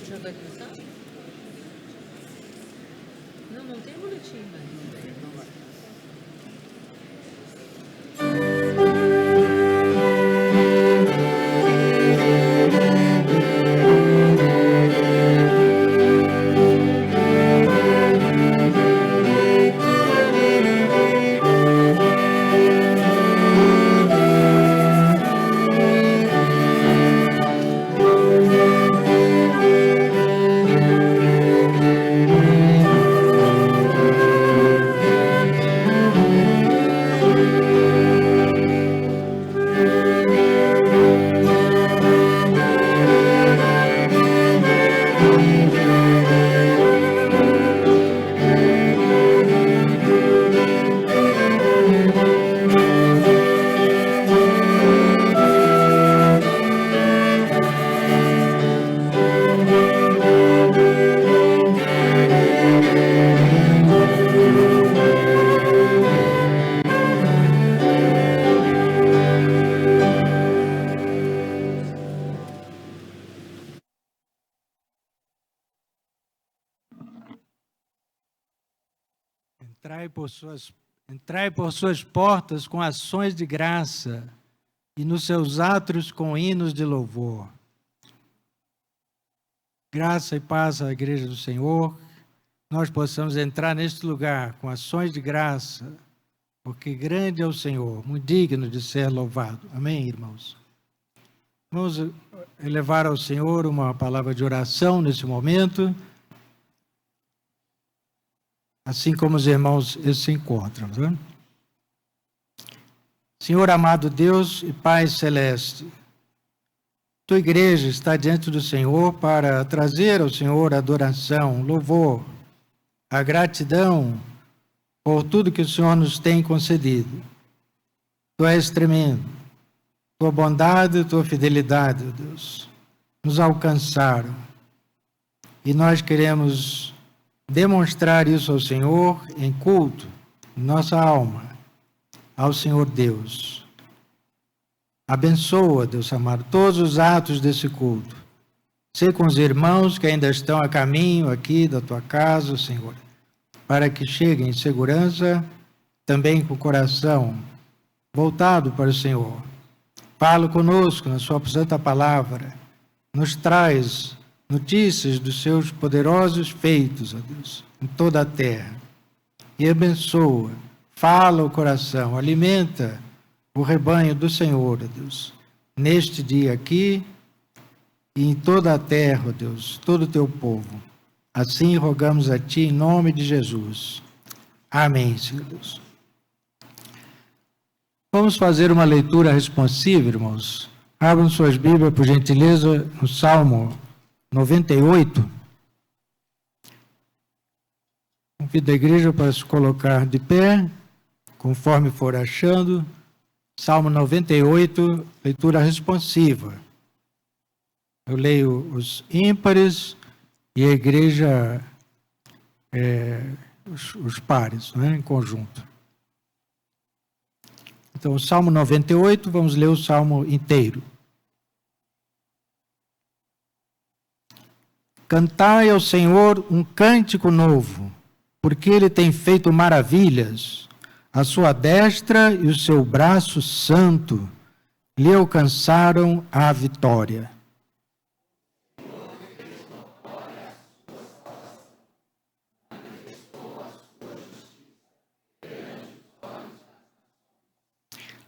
Já vai começar? Não tem boletim, né? Não vai. Entrai por suas portas com ações de graça e nos seus átrios com hinos de louvor. Graça e paz à Igreja do Senhor, nós possamos entrar neste lugar com ações de graça, porque grande é o Senhor, muito digno de ser louvado. Amém, irmãos? Vamos elevar ao Senhor uma palavra de oração nesse momento, assim como os irmãos se encontram. Né? Senhor amado Deus e Pai Celeste, tua igreja está diante do Senhor para trazer ao Senhor adoração, louvor, a gratidão por tudo que o Senhor nos tem concedido. Tu és tremendo, tua bondade e tua fidelidade, ó Deus, nos alcançaram. E nós queremos demonstrar isso ao Senhor em culto, em nossa alma, ao Senhor Deus. Abençoa, Deus amado, todos os atos desse culto. Sê com os irmãos que ainda estão a caminho aqui da tua casa, Senhor, para que cheguem em segurança, também com o coração voltado para o Senhor. Fala conosco na sua santa palavra, nos traz notícias dos seus poderosos feitos, ó Deus, em toda a terra. E abençoa, fala o coração, alimenta o rebanho do Senhor, ó Deus, neste dia aqui e em toda a terra, ó Deus, todo o teu povo. Assim rogamos a Ti em nome de Jesus. Amém, Senhor Deus. Vamos fazer uma leitura responsiva, irmãos. Abram suas Bíblias, por gentileza, no Salmo 98. Convido a igreja para se colocar de pé, conforme for achando. Salmo 98, leitura responsiva. Eu leio os ímpares e a igreja, os pares, né, em conjunto. Então, o Salmo 98, vamos ler o Salmo inteiro. Cantai ao Senhor um cântico novo, porque Ele tem feito maravilhas. A sua destra e o seu braço santo lhe alcançaram a vitória.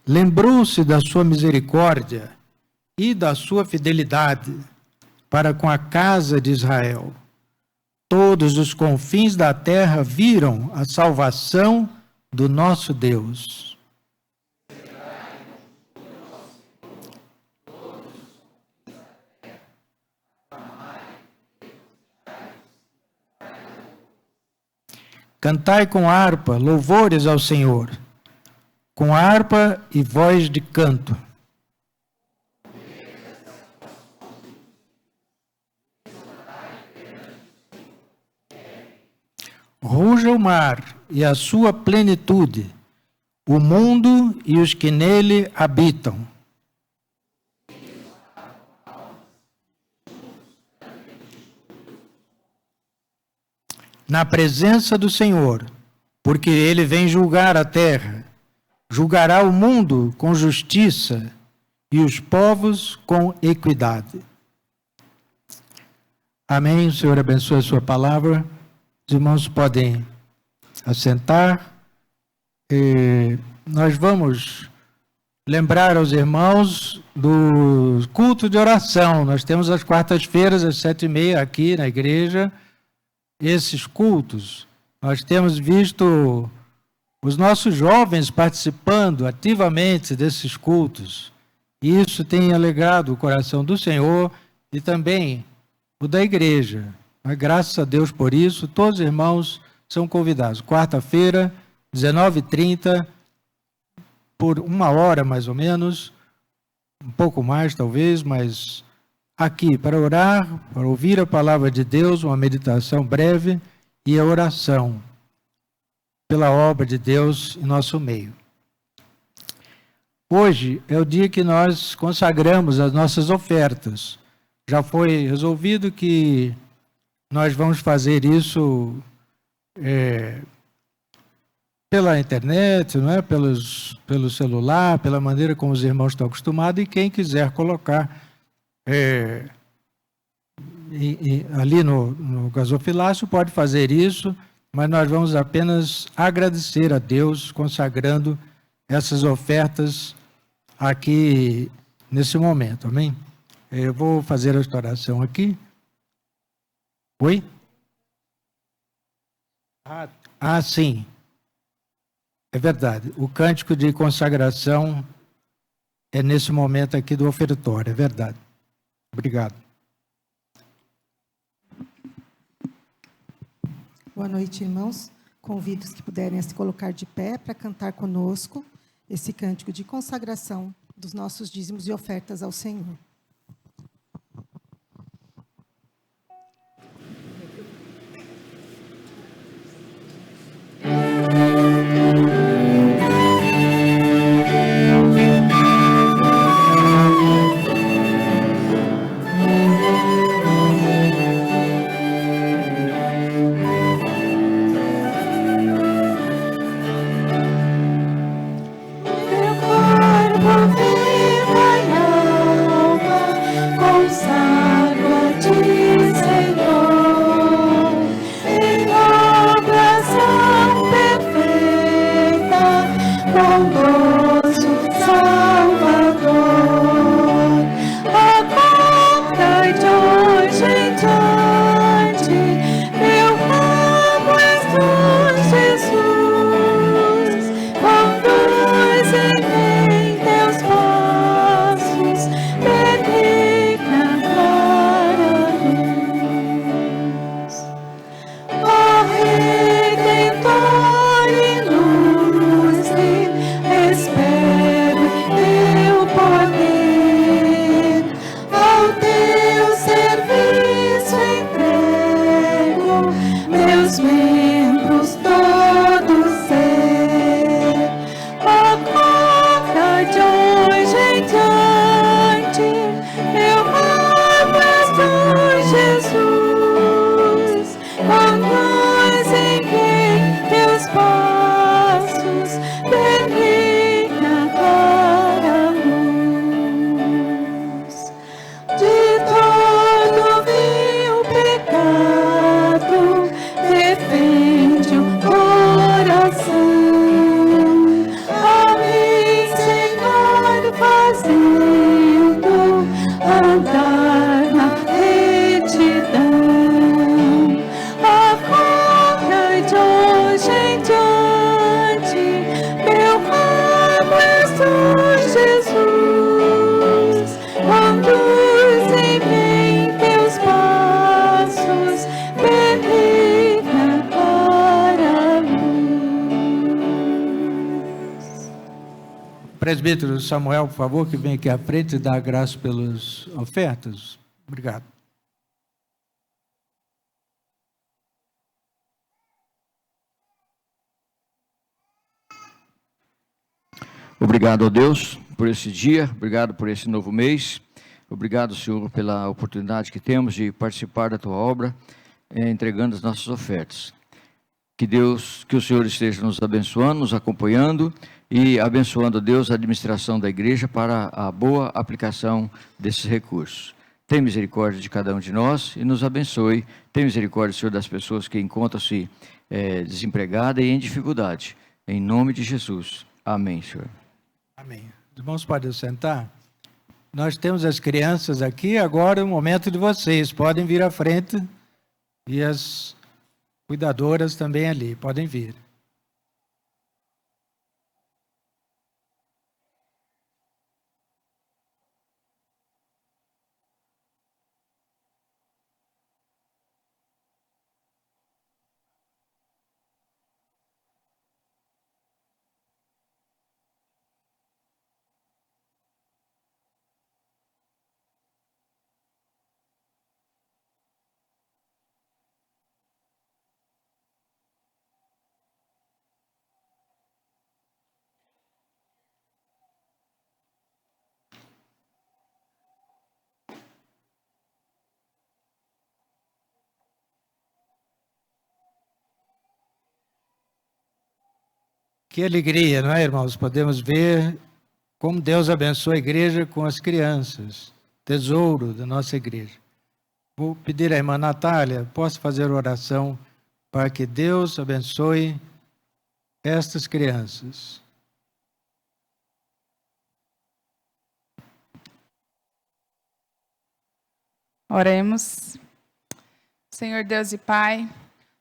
Lembrou-se da sua misericórdia e da sua fidelidade para com a casa de Israel. Todos os confins da terra viram a salvação do nosso Deus. Cantai com harpa, louvores ao Senhor, com harpa e voz de canto. Ruja o mar e a sua plenitude, o mundo e os que nele habitam. na presença do Senhor, porque ele vem julgar a terra, julgará o mundo com justiça e os povos com equidade. Amém. O Senhor abençoe a sua palavra. Os irmãos podem assentar. Nós vamos lembrar aos irmãos do culto de oração. Nós temos às quartas-feiras, às 7h30, aqui na igreja, esses cultos. Nós temos visto os nossos jovens participando ativamente desses cultos. E isso tem alegrado o coração do Senhor e também o da igreja. Mas, graças a Deus por isso, todos os irmãos são convidados. Quarta-feira, 19h30, por 1 hora mais ou menos, um pouco mais talvez, mas aqui para orar, para ouvir a palavra de Deus, uma meditação breve e a oração pela obra de Deus em nosso meio. Hoje é o dia que nós consagramos as nossas ofertas. Já foi resolvido que nós vamos fazer isso pela internet, não é? Pelo celular, pela maneira como os irmãos estão acostumados, e quem quiser colocar ali no gasofilácio pode fazer isso, mas nós vamos apenas agradecer a Deus, consagrando essas ofertas aqui nesse momento, amém? Eu vou fazer esta oração aqui. Oi? Sim. É verdade. O cântico de consagração é nesse momento aqui do ofertório, é verdade. Obrigado. Boa noite, irmãos. Convido os que puderem a se colocar de pé para cantar conosco esse cântico de consagração dos nossos dízimos e ofertas ao Senhor. Presbítero Samuel, por favor, que vem aqui à frente e dá a graça pelas ofertas. Obrigado. Obrigado a Deus por esse dia, obrigado por esse novo mês, obrigado, Senhor, pela oportunidade que temos de participar da Tua obra, entregando as nossas ofertas. que o Senhor esteja nos abençoando, nos acompanhando e abençoando, Deus, a administração da igreja para a boa aplicação desses recursos. Tem misericórdia de cada um de nós e nos abençoe. Tem misericórdia, Senhor, das pessoas que encontram-se desempregadas e em dificuldade. Em nome de Jesus. Amém, Senhor. Amém. Os irmãos podem sentar? Nós temos as crianças aqui, agora é o momento de vocês. Podem vir à frente e as cuidadoras também ali, podem vir. Que alegria, não é, irmãos? Podemos ver como Deus abençoa a igreja com as crianças, tesouro da nossa igreja. Vou pedir à irmã Natália, posso fazer oração para que Deus abençoe estas crianças. Oremos. Senhor Deus e Pai,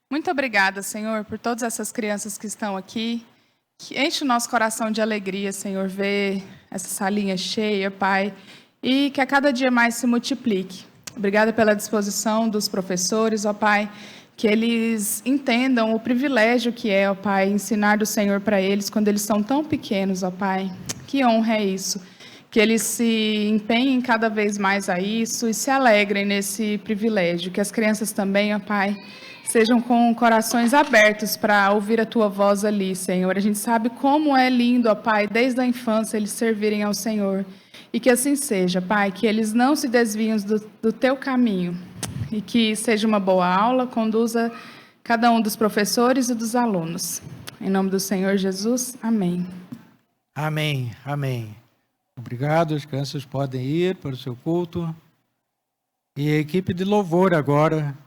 muito obrigada, Senhor, por todas essas crianças que estão aqui. Que enche o nosso coração de alegria, Senhor, ver essa salinha cheia, Pai, e que a cada dia mais se multiplique. Obrigada pela disposição dos professores, ó Pai, que eles entendam o privilégio que é, ó Pai, ensinar do Senhor para eles quando eles são tão pequenos, ó Pai. Que honra é isso. Que eles se empenhem cada vez mais a isso e se alegrem nesse privilégio. Que as crianças também, ó Pai, sejam com corações abertos para ouvir a Tua voz ali, Senhor. A gente sabe como é lindo, ó Pai, desde a infância eles servirem ao Senhor. E que assim seja, Pai, que eles não se desviem do Teu caminho. E que seja uma boa aula, conduza cada um dos professores e dos alunos. Em nome do Senhor Jesus, amém. Amém, amém. Obrigado, as crianças podem ir para o seu culto. E a equipe de louvor agora,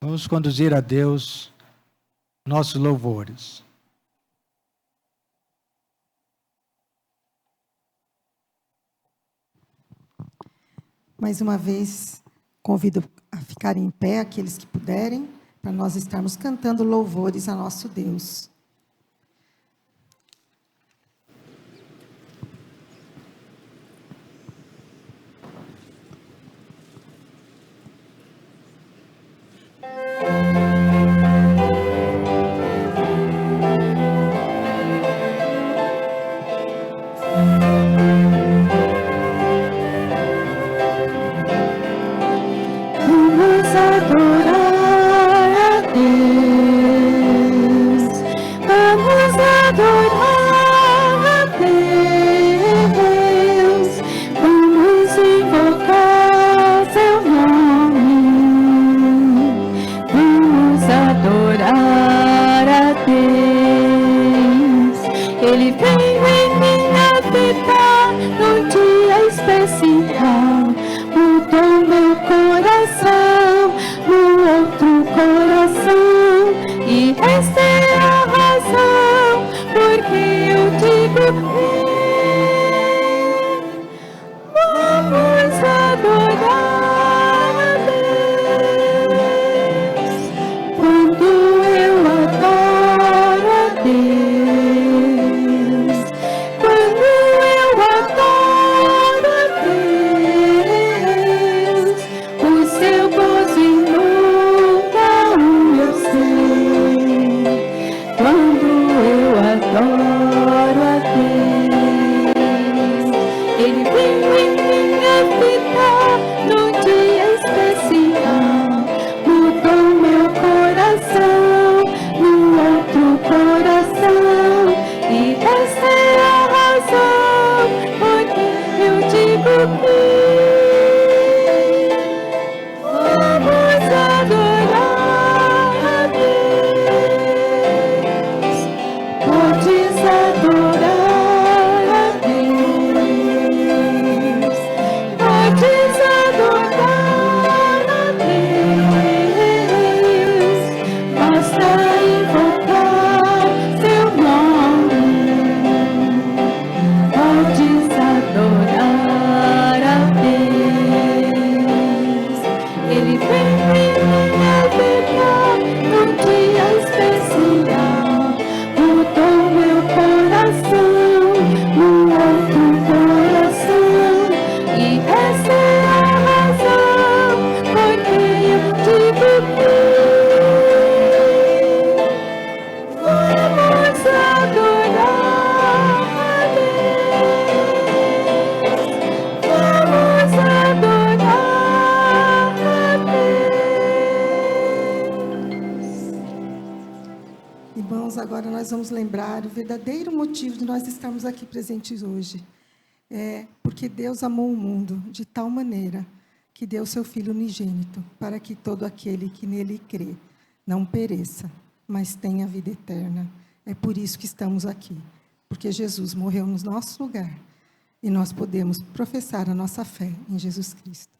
vamos conduzir a Deus nossos louvores. Mais uma vez, convido a ficarem em pé, aqueles que puderem, para nós estarmos cantando louvores a nosso Deus. Vamos adorar a Deus, vamos adorar a Deus, vamos invocar seu nome, vamos adorar a Deus. Ele veio em minha vida num dia especial, mudou meu coração no outro coração, e esta é a razão porque eu digo vamos adorar a Deus. Quando eu adoro a Irmãos, agora nós vamos lembrar o verdadeiro motivo de nós estarmos aqui presentes hoje. É porque Deus amou o mundo de tal maneira que deu seu Filho unigênito, para que todo aquele que nele crê não pereça, mas tenha vida eterna. É por isso que estamos aqui, porque Jesus morreu no nosso lugar e nós podemos professar a nossa fé em Jesus Cristo.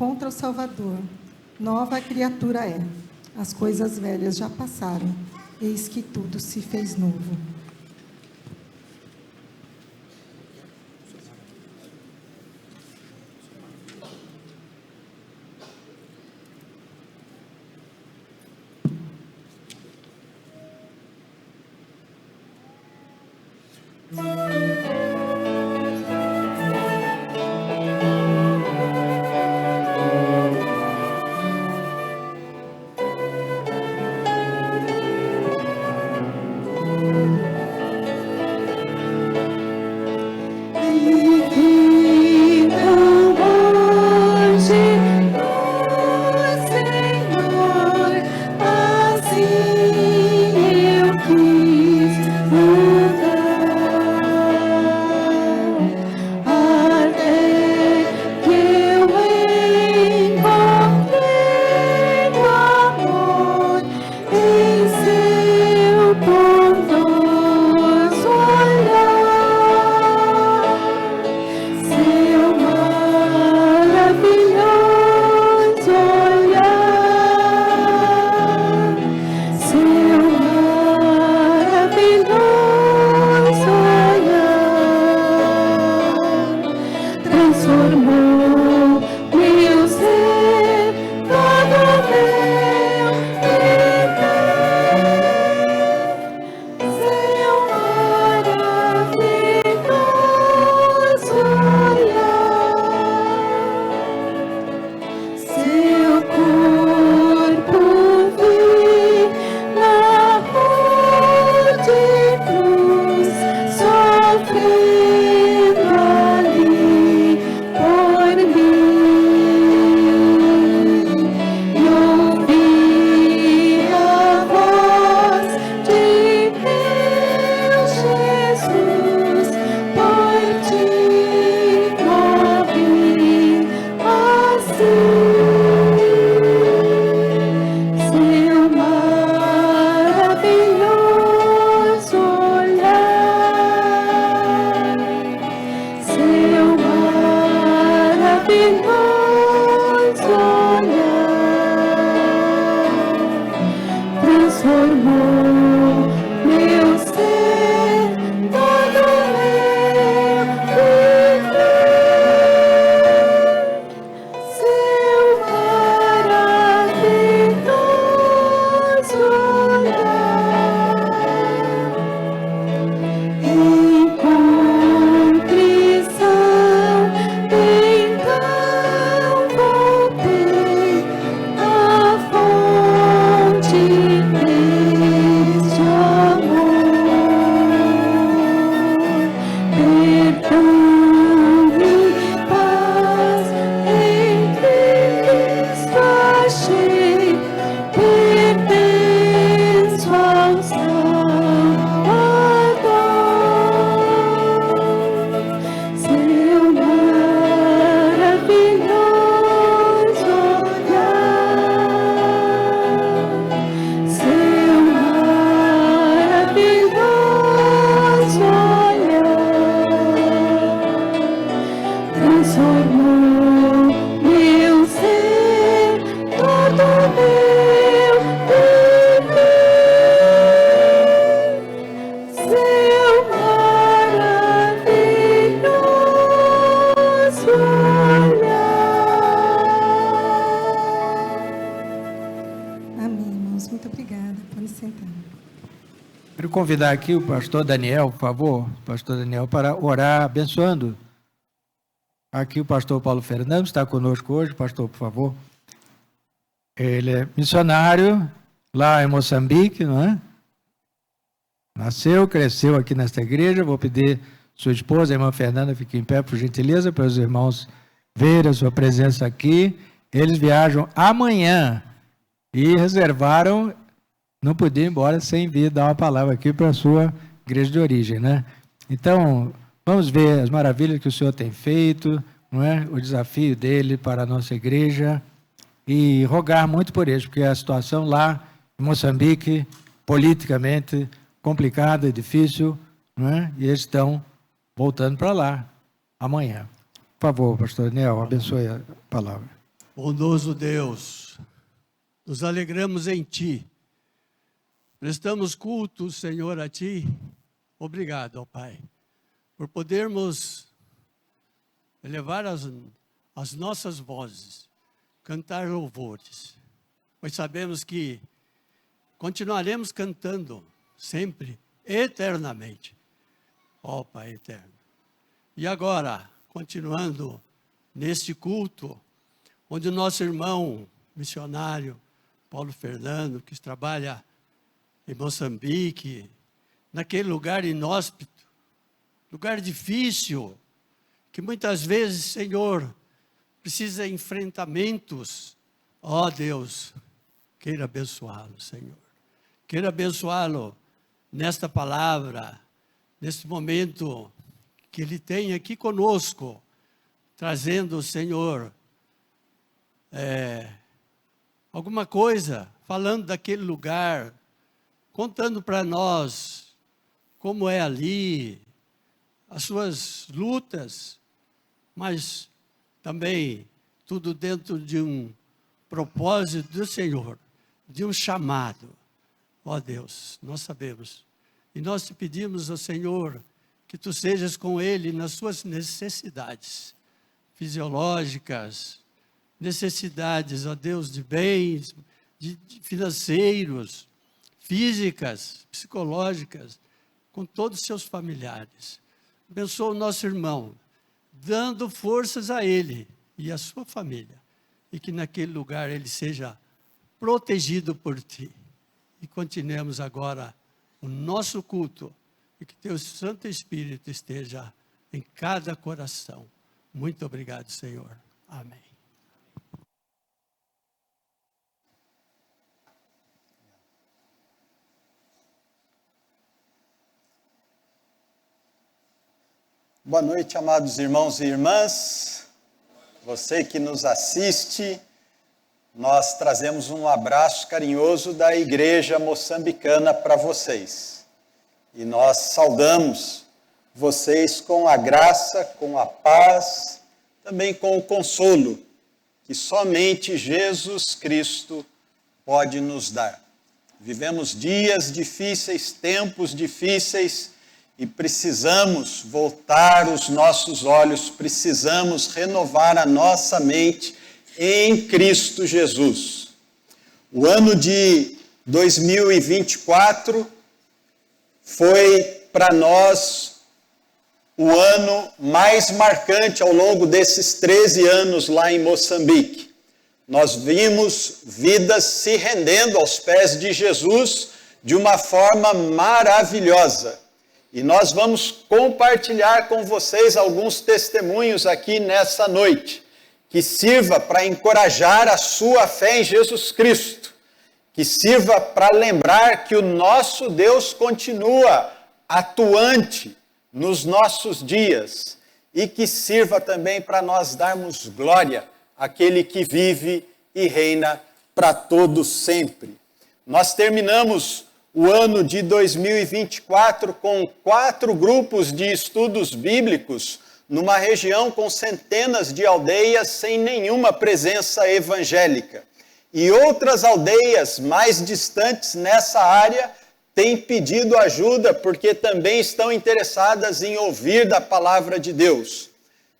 Encontra o Salvador, nova criatura é. As coisas velhas já passaram, eis que tudo se fez novo. Quero convidar aqui o pastor Daniel, por favor, pastor Daniel, para orar abençoando. Aqui o pastor Paulo Fernando está conosco hoje. Pastor, por favor. Ele é missionário lá em Moçambique, não é? Nasceu, cresceu aqui nesta igreja. Vou pedir sua esposa, a irmã Fernanda, fique em pé, por gentileza, para os irmãos verem a sua presença aqui. Eles viajam amanhã e reservaram, não podia ir embora sem vir dar uma palavra aqui para a sua igreja de origem, né? Então, vamos ver as maravilhas que o Senhor tem feito, não é? O desafio dele para a nossa igreja e rogar muito por eles, porque a situação lá em Moçambique, politicamente complicada e difícil, não é? E eles estão voltando para lá amanhã. Por favor, pastor Daniel, abençoe a palavra. Bondoso Deus, nos alegramos em Ti. Prestamos culto, Senhor, a Ti. Obrigado, ó Pai, por podermos elevar as nossas vozes, cantar louvores, pois sabemos que continuaremos cantando sempre, eternamente, ó Pai eterno. E agora, continuando neste culto, onde o nosso irmão missionário, Paulo Fernando, que trabalha em Moçambique, naquele lugar inóspito, lugar difícil, que muitas vezes, Senhor, precisa de enfrentamentos. Ó Deus, queira abençoá-lo, Senhor. Queira abençoá-lo nesta palavra, neste momento que ele tem aqui conosco, trazendo, Senhor, alguma coisa, falando daquele lugar, contando para nós como é ali, as suas lutas, mas também tudo dentro de um propósito do Senhor, de um chamado. Ó Deus, nós sabemos, e nós te pedimos ao Senhor, que Tu sejas com Ele nas suas necessidades fisiológicas, necessidades, ó Deus, de bens, de financeiros, físicas, psicológicas, com todos os seus familiares. Abençoa o nosso irmão, dando forças a ele e a sua família, e que naquele lugar ele seja protegido por Ti. E continuemos agora o nosso culto, e que Teu Santo Espírito esteja em cada coração. Muito obrigado, Senhor. Amém. Boa noite, amados irmãos e irmãs. Você que nos assiste, nós trazemos um abraço carinhoso da Igreja Moçambicana para vocês. E nós saudamos vocês com a graça, com a paz, também com o consolo que somente Jesus Cristo pode nos dar. Vivemos dias difíceis, tempos difíceis, e precisamos voltar os nossos olhos, precisamos renovar a nossa mente em Cristo Jesus. O ano de 2024 foi para nós o ano mais marcante ao longo desses 13 anos lá em Moçambique. Nós vimos vidas se rendendo aos pés de Jesus de uma forma maravilhosa. E nós vamos compartilhar com vocês alguns testemunhos aqui nessa noite, que sirva para encorajar a sua fé em Jesus Cristo, que sirva para lembrar que o nosso Deus continua atuante nos nossos dias, e que sirva também para nós darmos glória àquele que vive e reina para todos sempre. Nós terminamos o ano de 2024 com 4 grupos de estudos bíblicos numa região com centenas de aldeias sem nenhuma presença evangélica. E outras aldeias mais distantes nessa área têm pedido ajuda porque também estão interessadas em ouvir da palavra de Deus.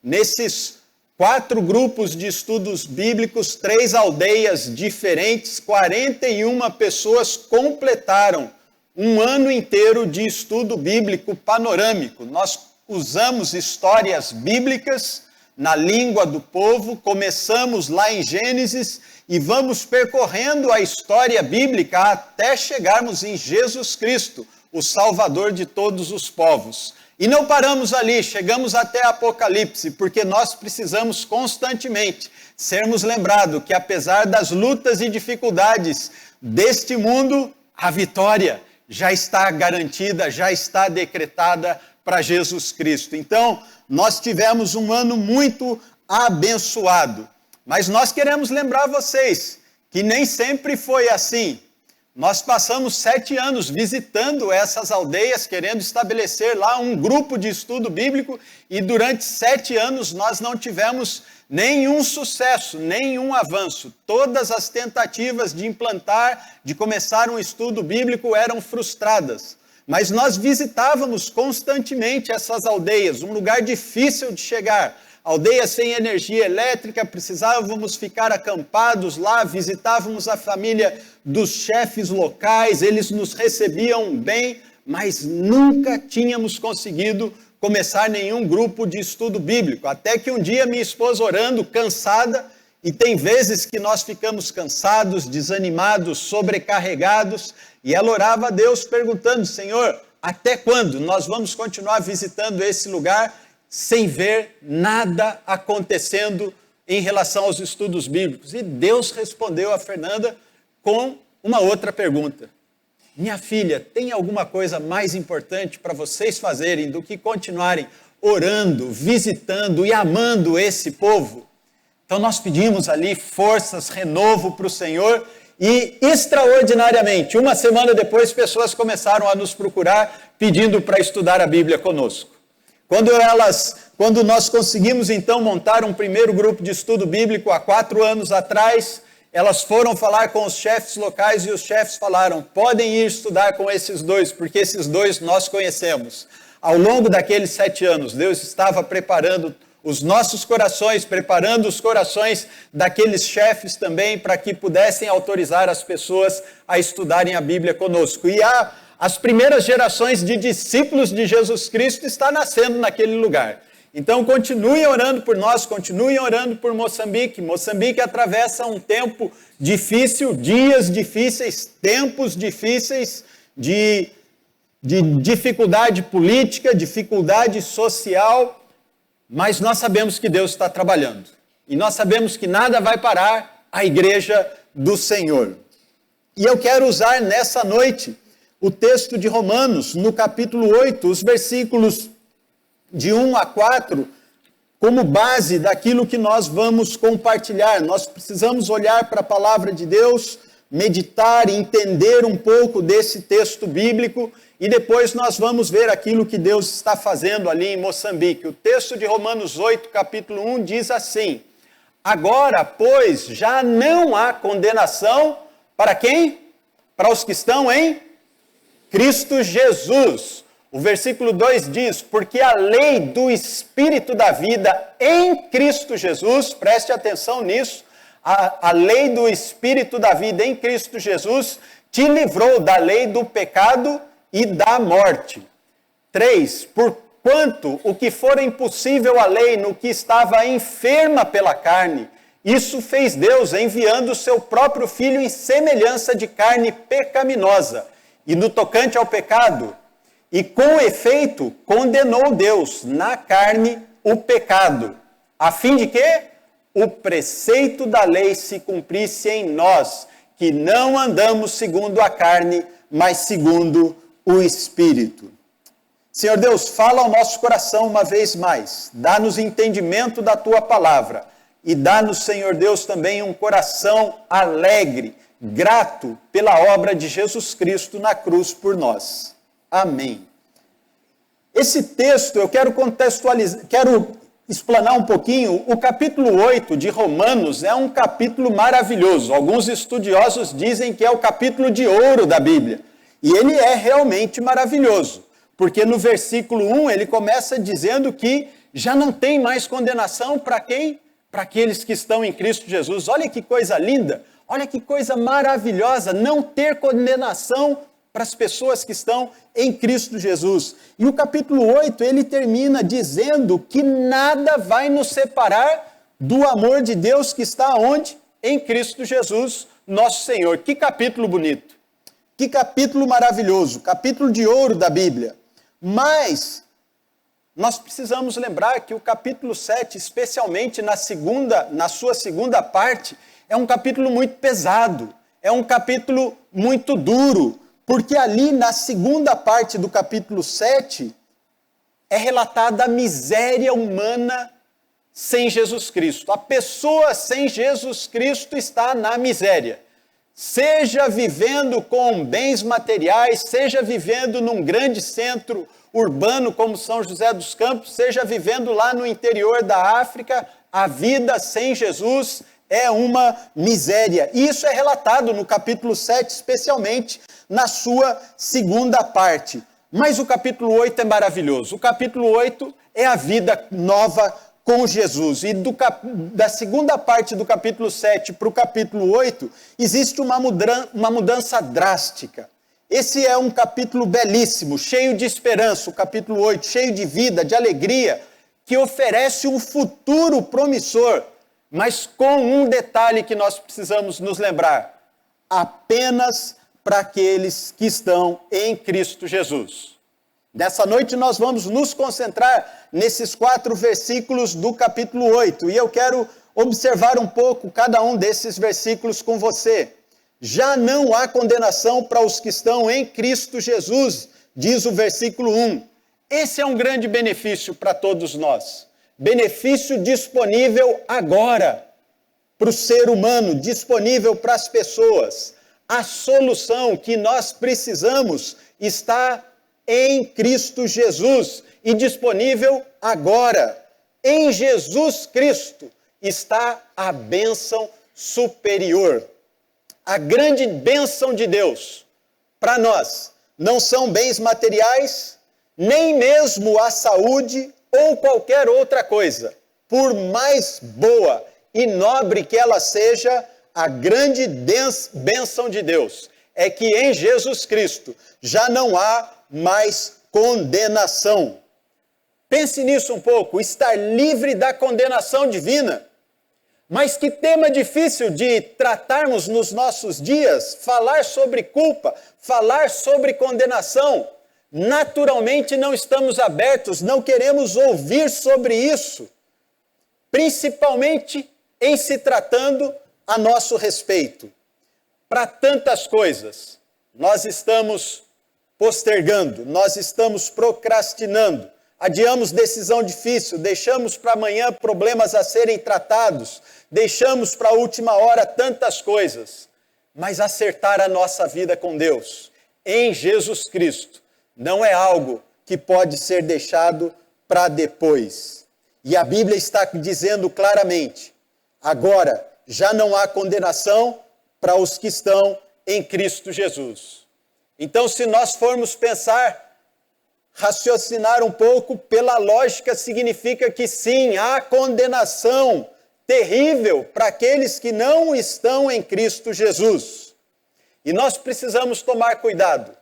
Nesses 4 grupos de estudos bíblicos, 3 aldeias diferentes, 41 pessoas completaram um ano inteiro de estudo bíblico panorâmico. Nós usamos histórias bíblicas na língua do povo, começamos lá em Gênesis e vamos percorrendo a história bíblica até chegarmos em Jesus Cristo, o Salvador de todos os povos. E não paramos ali, chegamos até Apocalipse, porque nós precisamos constantemente sermos lembrados que apesar das lutas e dificuldades deste mundo, a vitória já está garantida, já está decretada para Jesus Cristo. Então, nós tivemos um ano muito abençoado, mas nós queremos lembrar vocês que nem sempre foi assim. Nós passamos 7 anos visitando essas aldeias, querendo estabelecer lá um grupo de estudo bíblico, e durante 7 anos nós não tivemos nenhum sucesso, nenhum avanço. Todas as tentativas de implantar, de começar um estudo bíblico eram frustradas. Mas nós visitávamos constantemente essas aldeias, um lugar difícil de chegar. Aldeias sem energia elétrica, precisávamos ficar acampados lá, visitávamos a família dos chefes locais, eles nos recebiam bem, mas nunca tínhamos conseguido começar nenhum grupo de estudo bíblico. Até que um dia minha esposa orando, cansada, e tem vezes que nós ficamos cansados, desanimados, sobrecarregados, e ela orava a Deus perguntando: Senhor, até quando nós vamos continuar visitando esse lugar sem ver nada acontecendo em relação aos estudos bíblicos? E Deus respondeu a Fernanda com uma outra pergunta: minha filha, tem alguma coisa mais importante para vocês fazerem do que continuarem orando, visitando e amando esse povo? Então nós pedimos ali forças, renovo para o Senhor, e extraordinariamente, uma semana depois, pessoas começaram a nos procurar pedindo para estudar a Bíblia conosco. Quando nós conseguimos então montar um primeiro grupo de estudo bíblico há 4 anos atrás, elas foram falar com os chefes locais e os chefes falaram: podem ir estudar com esses 2, porque esses 2 nós conhecemos. Ao longo daqueles 7 anos, Deus estava preparando os nossos corações, preparando os corações daqueles chefes também, para que pudessem autorizar as pessoas a estudarem a Bíblia conosco. E as primeiras gerações de discípulos de Jesus Cristo estão nascendo naquele lugar. Então, continuem orando por nós, continuem orando por Moçambique. Moçambique atravessa um tempo difícil, dias difíceis, tempos difíceis de dificuldade política, dificuldade social, mas nós sabemos que Deus está trabalhando. E nós sabemos que nada vai parar a igreja do Senhor. E eu quero usar nessa noite o texto de Romanos, no capítulo 8, os versículos de 1 a 4, como base daquilo que nós vamos compartilhar. Nós precisamos olhar para a palavra de Deus, meditar e entender um pouco desse texto bíblico, e depois nós vamos ver aquilo que Deus está fazendo ali em Moçambique. O texto de Romanos 8, capítulo 1, diz assim: agora, pois, já não há condenação para quem? Para os que estão em Cristo Jesus. O versículo 2 diz: porque a lei do Espírito da vida em Cristo Jesus, preste atenção nisso, a lei do Espírito da vida em Cristo Jesus te livrou da lei do pecado e da morte. 3, porquanto o que for impossível à lei no que estava enferma pela carne, isso fez Deus enviando o seu próprio Filho em semelhança de carne pecaminosa, e no tocante ao pecado, e com efeito condenou Deus na carne o pecado, a fim de que o preceito da lei se cumprisse em nós, que não andamos segundo a carne, mas segundo o Espírito. Senhor Deus, fala ao nosso coração uma vez mais, dá-nos entendimento da Tua palavra, e dá-nos, Senhor Deus, também um coração alegre, grato pela obra de Jesus Cristo na cruz por nós. Amém. Esse texto eu quero contextualizar, quero explanar um pouquinho. O capítulo 8 de Romanos é um capítulo maravilhoso. Alguns estudiosos dizem que é o capítulo de ouro da Bíblia. E ele é realmente maravilhoso, porque no versículo 1 ele começa dizendo que já não tem mais condenação para quem? Para aqueles que estão em Cristo Jesus. Olha que coisa linda, olha que coisa maravilhosa, não ter condenação para as pessoas que estão em Cristo Jesus. E o capítulo 8, ele termina dizendo que nada vai nos separar do amor de Deus que está onde? Em Cristo Jesus, nosso Senhor. Que capítulo bonito. Que capítulo maravilhoso. Capítulo de ouro da Bíblia. Mas nós precisamos lembrar que o capítulo 7, especialmente na sua segunda parte, é um capítulo muito pesado. É um capítulo muito duro. Porque ali na segunda parte do capítulo 7 é relatada a miséria humana sem Jesus Cristo. A pessoa sem Jesus Cristo está na miséria. Seja vivendo com bens materiais, seja vivendo num grande centro urbano como São José dos Campos, seja vivendo lá no interior da África, a vida sem Jesus é uma miséria. E isso é relatado no capítulo 7, especialmente na sua segunda parte. Mas o capítulo 8 é maravilhoso. O capítulo 8 é a vida nova com Jesus. E da segunda parte do capítulo 7 para o capítulo 8, existe uma mudança drástica. Esse é um capítulo belíssimo, cheio de esperança, o capítulo 8, cheio de vida, de alegria, que oferece um futuro promissor, mas com um detalhe que nós precisamos nos lembrar: apenas para aqueles que estão em Cristo Jesus. Nessa noite nós vamos nos concentrar nesses 4 versículos do capítulo 8, e eu quero observar um pouco cada um desses versículos com você. Já não há condenação para os que estão em Cristo Jesus, diz o versículo 1. Esse é um grande benefício para todos nós. Benefício disponível agora para o ser humano, disponível para as pessoas. A solução que nós precisamos está em Cristo Jesus e disponível agora. Em Jesus Cristo está a bênção superior. A grande bênção de Deus para nós não são bens materiais, nem mesmo a saúde ou qualquer outra coisa. Por mais boa e nobre que ela seja, a grande bênção de Deus é que em Jesus Cristo já não há mais condenação. Pense nisso um pouco, estar livre da condenação divina. Mas que tema difícil de tratarmos nos nossos dias, falar sobre culpa, falar sobre condenação. Naturalmente não estamos abertos, não queremos ouvir sobre isso, principalmente em se tratando a nosso respeito. Para tantas coisas, nós estamos postergando, nós estamos procrastinando, adiamos decisão difícil, deixamos para amanhã problemas a serem tratados, deixamos para a última hora tantas coisas, mas acertar a nossa vida com Deus, em Jesus Cristo, não é algo que pode ser deixado para depois. E a Bíblia está dizendo claramente, agora já não há condenação para os que estão em Cristo Jesus. Então, se nós formos pensar, raciocinar um pouco, pela lógica significa que sim, há condenação terrível para aqueles que não estão em Cristo Jesus. E nós precisamos tomar cuidado.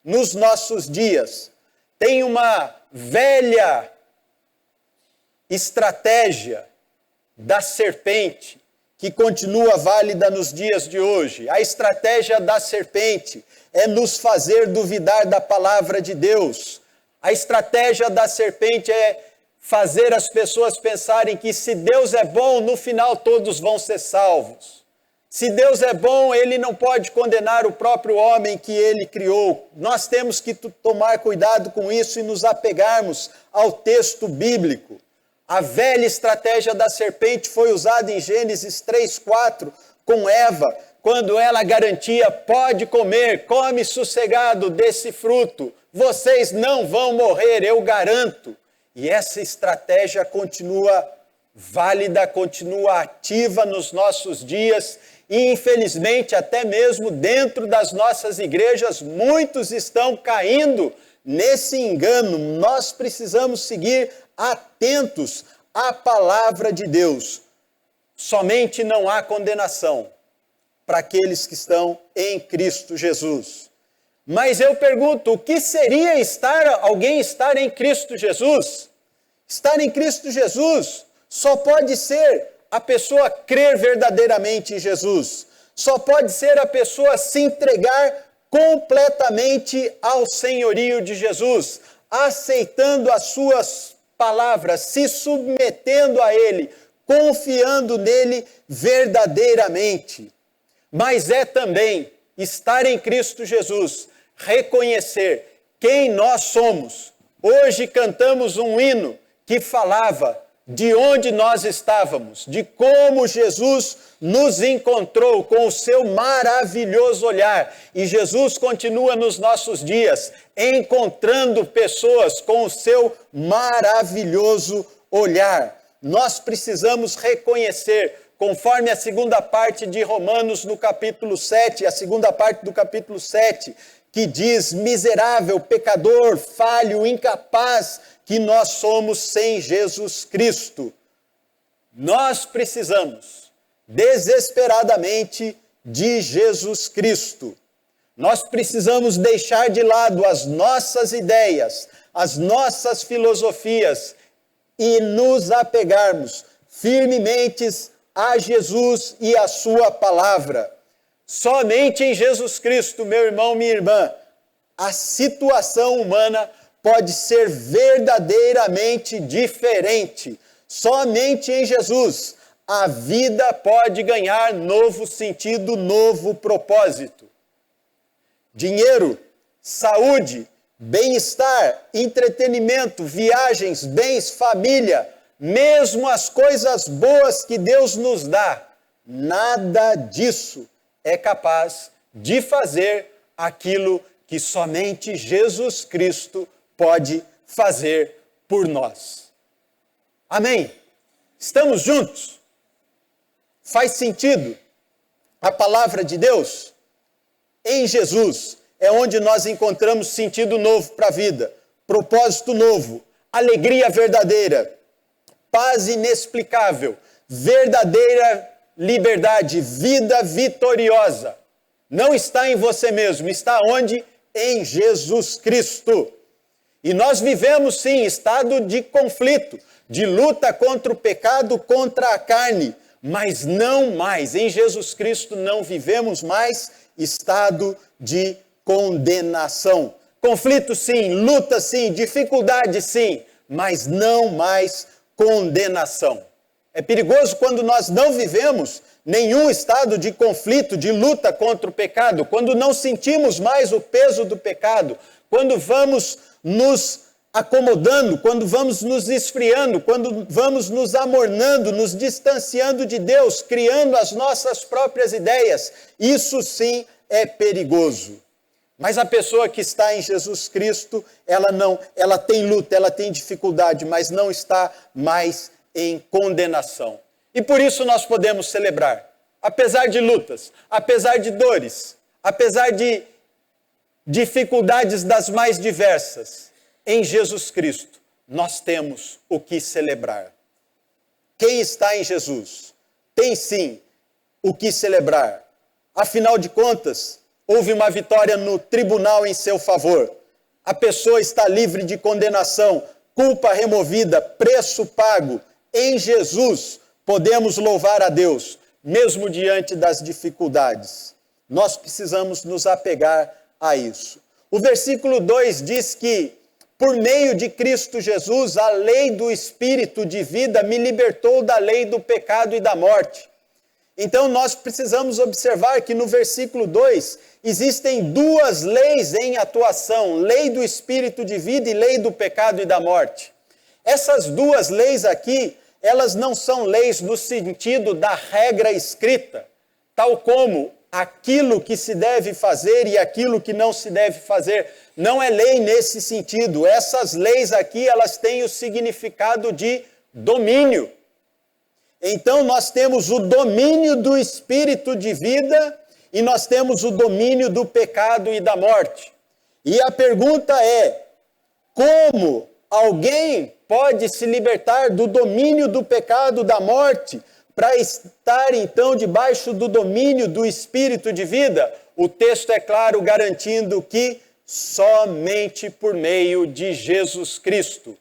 Nos nossos dias, tem uma velha estratégia da serpente que continua válida nos dias de hoje. A estratégia da serpente é nos fazer duvidar da palavra de Deus. A estratégia da serpente é fazer as pessoas pensarem que se Deus é bom, no final todos vão ser salvos. Se Deus é bom, Ele não pode condenar o próprio homem que Ele criou. Nós temos que tomar cuidado com isso e nos apegarmos ao texto bíblico. A velha estratégia da serpente foi usada em Gênesis 3:4 com Eva, quando ela garantia, pode comer, come sossegado desse fruto, vocês não vão morrer, eu garanto. E essa estratégia continua válida, continua ativa nos nossos dias e, infelizmente, até mesmo dentro das nossas igrejas, muitos estão caindo nesse engano. Nós precisamos seguir atentos à palavra de Deus. Somente não há condenação para aqueles que estão em Cristo Jesus. Mas eu pergunto, o que seria alguém estar em Cristo Jesus? Estar em Cristo Jesus só pode ser a pessoa crer verdadeiramente em Jesus. Só pode ser a pessoa se entregar completamente ao senhorio de Jesus, aceitando as suas palavras, se submetendo a Ele, confiando nele verdadeiramente. Mas é também estar em Cristo Jesus, reconhecer quem nós somos. Hoje cantamos um hino que falava de onde nós estávamos, de como Jesus nos encontrou com o seu maravilhoso olhar. E Jesus continua nos nossos dias, encontrando pessoas com o seu maravilhoso olhar. Nós precisamos reconhecer, conforme a segunda parte de Romanos no capítulo 7, a segunda parte do capítulo 7, que diz: miserável, pecador, falho, incapaz, que nós somos sem Jesus Cristo. Nós precisamos desesperadamente de Jesus Cristo. Nós precisamos deixar de lado as nossas ideias, as nossas filosofias e nos apegarmos firmemente a Jesus e a sua palavra. Somente em Jesus Cristo, meu irmão, minha irmã, a situação humana pode ser verdadeiramente diferente. Somente em Jesus a vida pode ganhar novo sentido, novo propósito. Dinheiro, saúde, bem-estar, entretenimento, viagens, bens, família, mesmo as coisas boas que Deus nos dá, nada disso é capaz de fazer aquilo que somente Jesus Cristo pode fazer por nós. Amém? Estamos juntos? Faz sentido a palavra de Deus? Em Jesus é onde nós encontramos sentido novo para a vida, propósito novo, alegria verdadeira, paz inexplicável, verdadeira liberdade, vida vitoriosa. Não está em você mesmo, está onde? Em Jesus Cristo. E nós vivemos sim estado de conflito, de luta contra o pecado, contra a carne, mas não mais. Em Jesus Cristo não vivemos mais estado de condenação. Conflito sim, luta sim, dificuldade sim, mas não mais condenação. É perigoso quando nós não vivemos nenhum estado de conflito, de luta contra o pecado, quando não sentimos mais o peso do pecado, quando vamos nos acomodando, quando vamos nos esfriando, quando vamos nos amornando, nos distanciando de Deus, criando as nossas próprias ideias. Isso sim é perigoso. Mas a pessoa que está em Jesus Cristo, ela tem luta, ela tem dificuldade, mas não está mais em condenação. E por isso nós podemos celebrar, apesar de lutas, apesar de dores, apesar de dificuldades das mais diversas, em Jesus Cristo nós temos o que celebrar. Quem está em Jesus tem sim o que celebrar. Afinal de contas, houve uma vitória no tribunal em seu favor. A pessoa está livre de condenação, culpa removida, preço pago. Em Jesus podemos louvar a Deus, mesmo diante das dificuldades. Nós precisamos nos apegar a isso. O versículo 2 diz que, por meio de Cristo Jesus, a lei do Espírito de vida me libertou da lei do pecado e da morte. Então nós precisamos observar que no versículo 2 existem duas leis em atuação, lei do Espírito de vida e lei do pecado e da morte. Essas duas leis aqui, elas não são leis no sentido da regra escrita, tal como aquilo que se deve fazer e aquilo que não se deve fazer. Não é lei nesse sentido. Essas leis aqui, elas têm o significado de domínio. Então nós temos o domínio do Espírito de vida e nós temos o domínio do pecado e da morte. E a pergunta é, como alguém pode se libertar do domínio do pecado, da morte, para estar então debaixo do domínio do Espírito de vida? o texto é claro, garantindo que somente por meio de Jesus Cristo.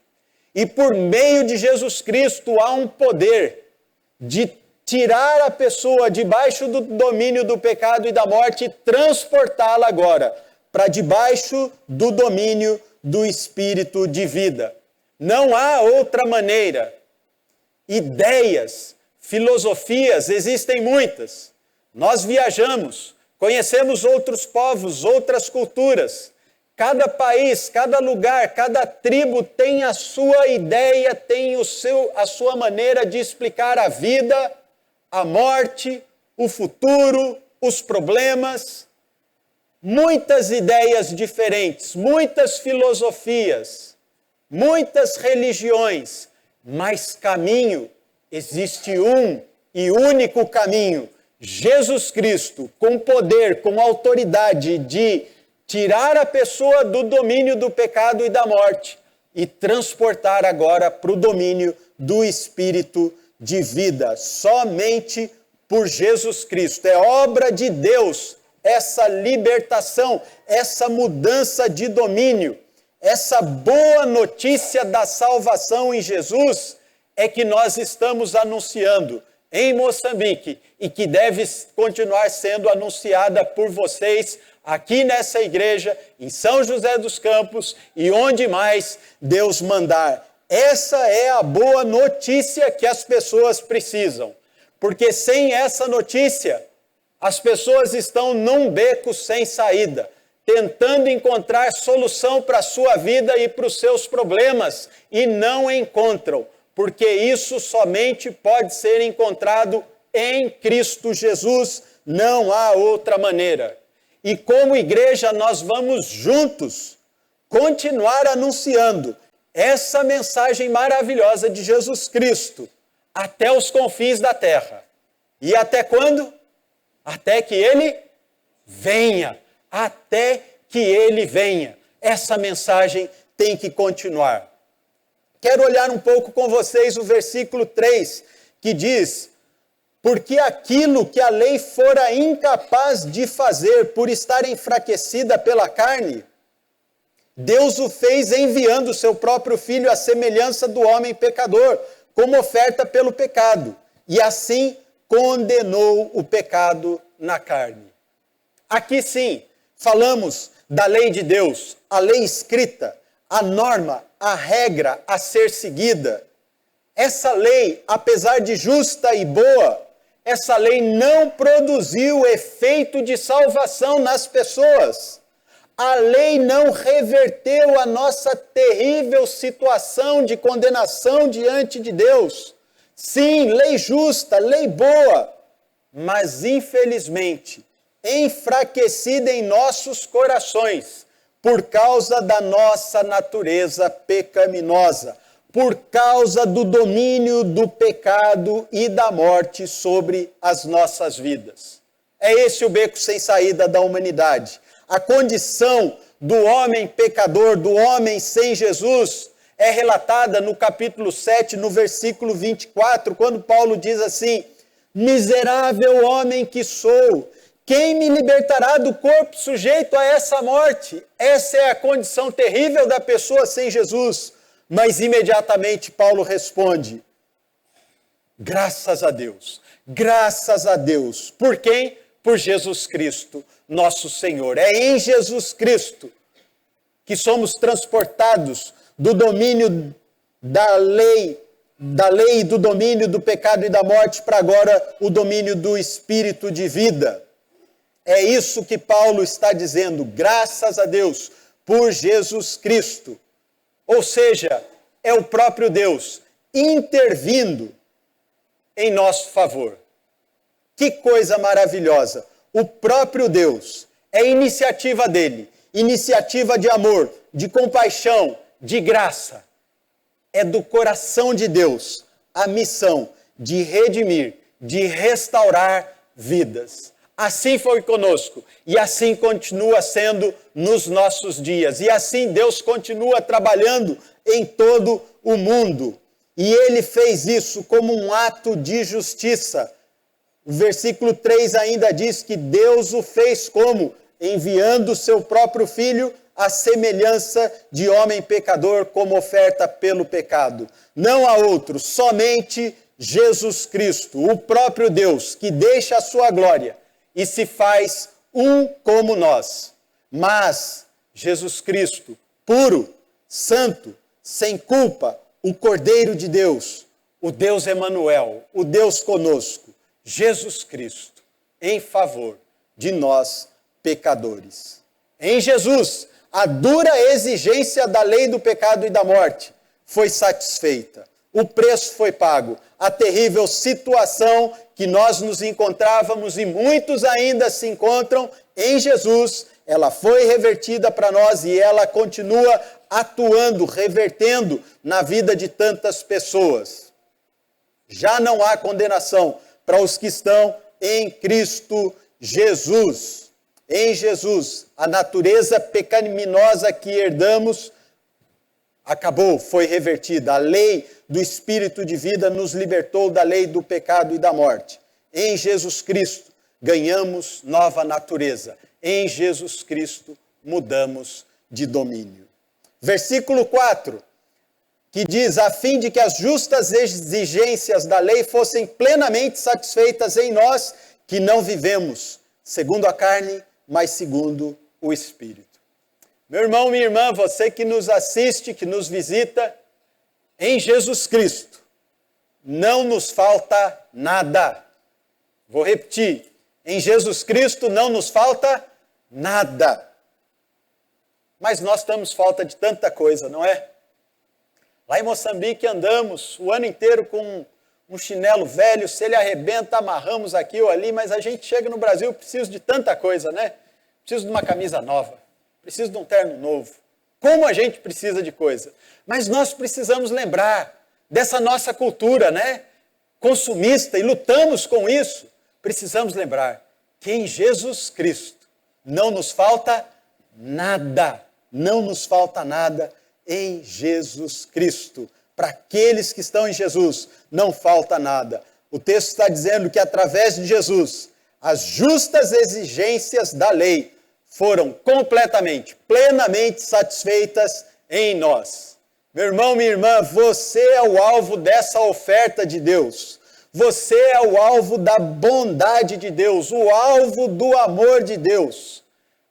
E por meio de Jesus Cristo há um poder de tirar a pessoa debaixo do domínio do pecado e da morte e transportá-la agora para debaixo do domínio do Espírito de vida. Não há outra maneira. Ideias, filosofias, existem muitas. Nós viajamos, conhecemos outros povos, outras culturas. Cada país, cada lugar, cada tribo tem a sua ideia, tem a sua maneira de explicar a vida, a morte, o futuro, os problemas. Muitas ideias diferentes, muitas filosofias, muitas religiões, mas caminho, existe um e único caminho, Jesus Cristo, com poder, com autoridade de tirar a pessoa do domínio do pecado e da morte e transportar agora para o domínio do Espírito de vida, somente por Jesus Cristo. É obra de Deus essa libertação, essa mudança de domínio, essa boa notícia da salvação em Jesus é que nós estamos anunciando em Moçambique e que deve continuar sendo anunciada por vocês aqui nessa igreja, em São José dos Campos e onde mais Deus mandar. Essa é a boa notícia que as pessoas precisam, porque sem essa notícia, as pessoas estão num beco sem saída, tentando encontrar solução para a sua vida e para os seus problemas, e não encontram, porque isso somente pode ser encontrado em Cristo Jesus, não há outra maneira. E como igreja, nós vamos juntos continuar anunciando essa mensagem maravilhosa de Jesus Cristo até os confins da terra. E até quando? Até que Ele venha. Até que Ele venha. Essa mensagem tem que continuar. Quero olhar um pouco com vocês o versículo 3, que diz: porque aquilo que a lei fora incapaz de fazer por estar enfraquecida pela carne, Deus o fez enviando o seu próprio Filho à semelhança do homem pecador, como oferta pelo pecado, e assim condenou o pecado na carne. Aqui sim, falamos da lei de Deus, a lei escrita, a norma, a regra a ser seguida. Essa lei, apesar de justa e boa, essa lei não produziu efeito de salvação nas pessoas. A lei não reverteu a nossa terrível situação de condenação diante de Deus. Sim, lei justa, lei boa, mas infelizmente enfraquecida em nossos corações por causa da nossa natureza pecaminosa, por causa do domínio do pecado e da morte sobre as nossas vidas. É esse o beco sem saída da humanidade. A condição do homem pecador, do homem sem Jesus, é relatada no capítulo 7, no versículo 24, quando Paulo diz assim: miserável homem que sou, quem me libertará do corpo sujeito a essa morte? Essa é a condição terrível da pessoa sem Jesus. Mas imediatamente Paulo responde: graças a Deus. Graças a Deus. Por quem? Por Jesus Cristo, nosso Senhor. É em Jesus Cristo que somos transportados do domínio da lei e do domínio do pecado e da morte para agora o domínio do Espírito de vida. É isso que Paulo está dizendo, graças a Deus, por Jesus Cristo. Ou seja, é o próprio Deus intervindo em nosso favor. Que coisa maravilhosa! O próprio Deus, é iniciativa dele, iniciativa de amor, de compaixão, de graça. É do coração de Deus a missão de redimir, de restaurar vidas. Assim foi conosco e assim continua sendo nos nossos dias. E assim Deus continua trabalhando em todo o mundo. E Ele fez isso como um ato de justiça. O versículo 3 ainda diz que Deus o fez como? Enviando o seu próprio Filho à semelhança de homem pecador como oferta pelo pecado. Não há outro, somente Jesus Cristo, o próprio Deus, que deixa a sua glória e se faz um como nós. Mas Jesus Cristo, puro, santo, sem culpa, o Cordeiro de Deus, o Deus Emanuel, o Deus conosco, Jesus Cristo, em favor de nós pecadores. Em Jesus, a dura exigência da lei do pecado e da morte foi satisfeita. O preço foi pago. A terrível situação que nós nos encontrávamos e muitos ainda se encontram em Jesus, ela foi revertida para nós e ela continua atuando, revertendo na vida de tantas pessoas. Já não há condenação para os que estão em Cristo Jesus. Em Jesus, a natureza pecaminosa que herdamos acabou, foi revertida. A lei do Espírito de vida nos libertou da lei do pecado e da morte. Em Jesus Cristo, ganhamos nova natureza. Em Jesus Cristo, mudamos de domínio. Versículo 4, que diz, a fim de que as justas exigências da lei fossem plenamente satisfeitas em nós, que não vivemos segundo a carne, mas segundo o Espírito. Meu irmão, minha irmã, você que nos assiste, que nos visita, em Jesus Cristo, não nos falta nada. Vou repetir, em Jesus Cristo não nos falta nada. Mas nós temos falta de tanta coisa, não é? Lá em Moçambique andamos o ano inteiro com um chinelo velho, se ele arrebenta, amarramos aqui ou ali, mas a gente chega no Brasil, preciso de tanta coisa, né? Preciso de uma camisa nova, preciso de um terno novo. Como a gente precisa de coisa. Mas nós precisamos lembrar dessa nossa cultura, né? Consumista, e lutamos com isso. Precisamos lembrar que em Jesus Cristo não nos falta nada. Não nos falta nada em Jesus Cristo. Para aqueles que estão em Jesus, não falta nada. O texto está dizendo que através de Jesus, as justas exigências da lei foram completamente, plenamente satisfeitas em nós. Meu irmão, minha irmã, você é o alvo dessa oferta de Deus. Você é o alvo da bondade de Deus, o alvo do amor de Deus.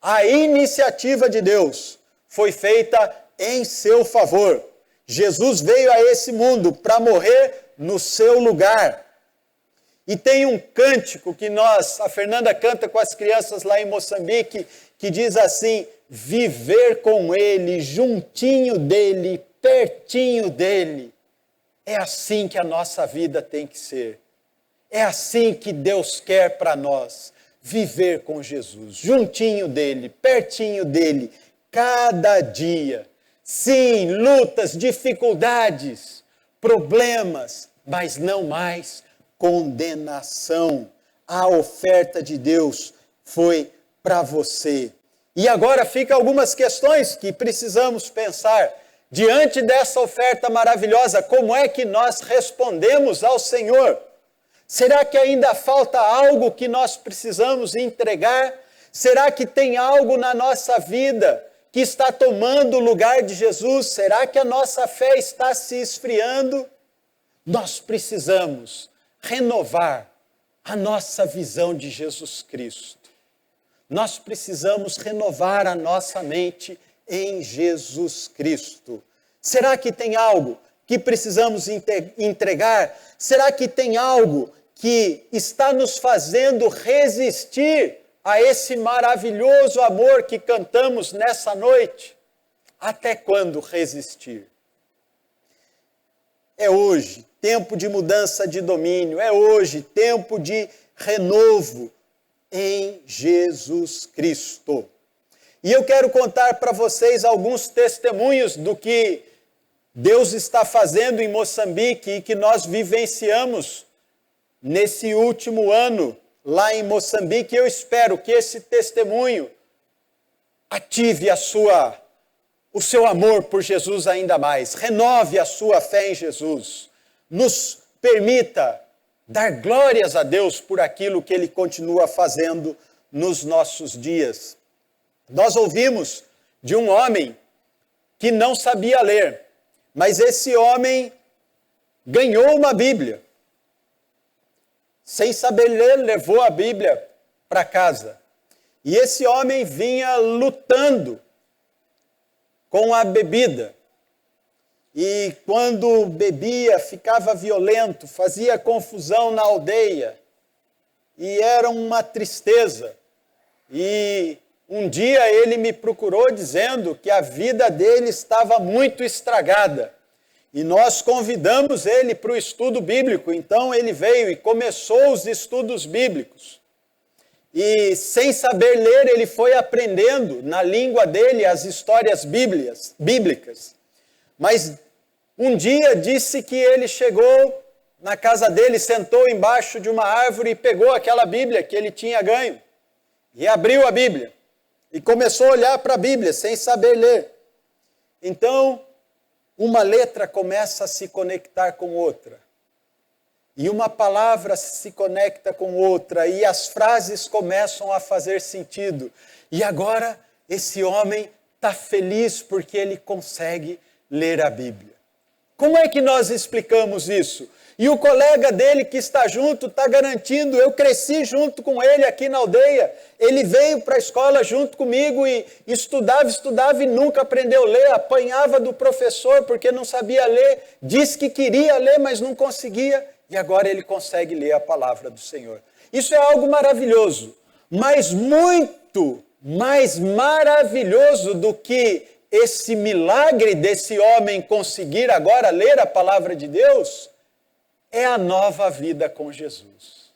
A iniciativa de Deus foi feita em seu favor. Jesus veio a esse mundo para morrer no seu lugar. E tem um cântico que a Fernanda canta com as crianças lá em Moçambique, que diz assim, viver com Ele, juntinho dEle, pertinho dEle. É assim que a nossa vida tem que ser. É assim que Deus quer para nós, viver com Jesus, juntinho dEle, pertinho dEle, cada dia. Sim, lutas, dificuldades, problemas, mas não mais condenação. A oferta de Deus foi para você. E agora ficam algumas questões que precisamos pensar. Diante dessa oferta maravilhosa, como é que nós respondemos ao Senhor? Será que ainda falta algo que nós precisamos entregar? Será que tem algo na nossa vida que está tomando o lugar de Jesus? Será que a nossa fé está se esfriando? Nós precisamos renovar a nossa visão de Jesus Cristo. Nós precisamos renovar a nossa mente em Jesus Cristo. Será que tem algo que precisamos entregar? Será que tem algo que está nos fazendo resistir a esse maravilhoso amor que cantamos nessa noite? Até quando resistir? É hoje, tempo de mudança de domínio. É hoje, tempo de renovo em Jesus Cristo. E eu quero contar para vocês alguns testemunhos do que Deus está fazendo em Moçambique e que nós vivenciamos nesse último ano lá em Moçambique. Eu espero que esse testemunho ative o seu amor por Jesus ainda mais, renove a sua fé em Jesus, nos permita dar glórias a Deus por aquilo que Ele continua fazendo nos nossos dias. Nós ouvimos de um homem que não sabia ler, mas esse homem ganhou uma Bíblia. Sem saber ler, levou a Bíblia para casa. E esse homem vinha lutando com a bebida. E quando bebia, ficava violento, fazia confusão na aldeia. E era uma tristeza. E um dia ele me procurou dizendo que a vida dele estava muito estragada. E nós convidamos ele para o estudo bíblico. Então ele veio e começou os estudos bíblicos. E sem saber ler, ele foi aprendendo na língua dele as histórias bíblicas. Mas um dia disse que ele chegou na casa dele, sentou embaixo de uma árvore e pegou aquela Bíblia que ele tinha ganho. E abriu a Bíblia. E começou a olhar para a Bíblia sem saber ler. Então, uma letra começa a se conectar com outra. E uma palavra se conecta com outra. E as frases começam a fazer sentido. E agora, esse homem está feliz porque ele consegue ler a Bíblia. Como é que nós explicamos isso? E o colega dele que está junto está garantindo, eu cresci junto com ele aqui na aldeia, ele veio para a escola junto comigo e estudava e nunca aprendeu a ler, apanhava do professor porque não sabia ler, disse que queria ler, mas não conseguia, e agora ele consegue ler a palavra do Senhor. Isso é algo maravilhoso, mas muito mais maravilhoso do que esse milagre desse homem conseguir agora ler a palavra de Deus, é a nova vida com Jesus.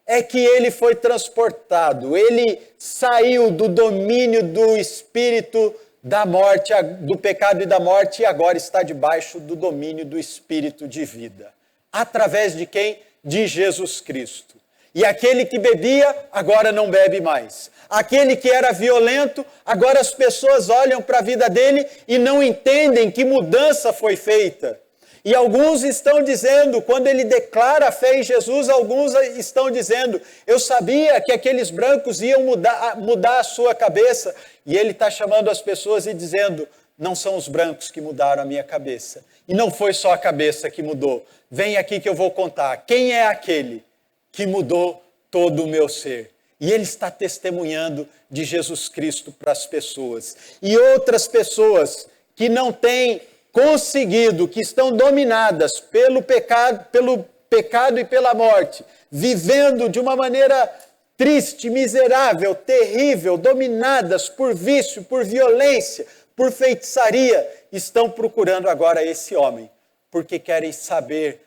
É que ele foi transportado, ele saiu do domínio do espírito da morte, do pecado e da morte, e agora está debaixo do domínio do espírito de vida. Através de quem? De Jesus Cristo. E aquele que bebia, agora não bebe mais. Aquele que era violento, agora as pessoas olham para a vida dele e não entendem que mudança foi feita. E alguns estão dizendo, quando ele declara a fé em Jesus, alguns estão dizendo, eu sabia que aqueles brancos iam mudar a sua cabeça. E ele está chamando as pessoas e dizendo, não são os brancos que mudaram a minha cabeça. E não foi só a cabeça que mudou. Vem aqui que eu vou contar. Quem é aquele que mudou todo o meu ser? E ele está testemunhando de Jesus Cristo para as pessoas. E outras pessoas que não têm conseguido, que estão dominadas pelo pecado e pela morte, vivendo de uma maneira triste, miserável, terrível, dominadas por vício, por violência, por feitiçaria, estão procurando agora esse homem, porque querem saber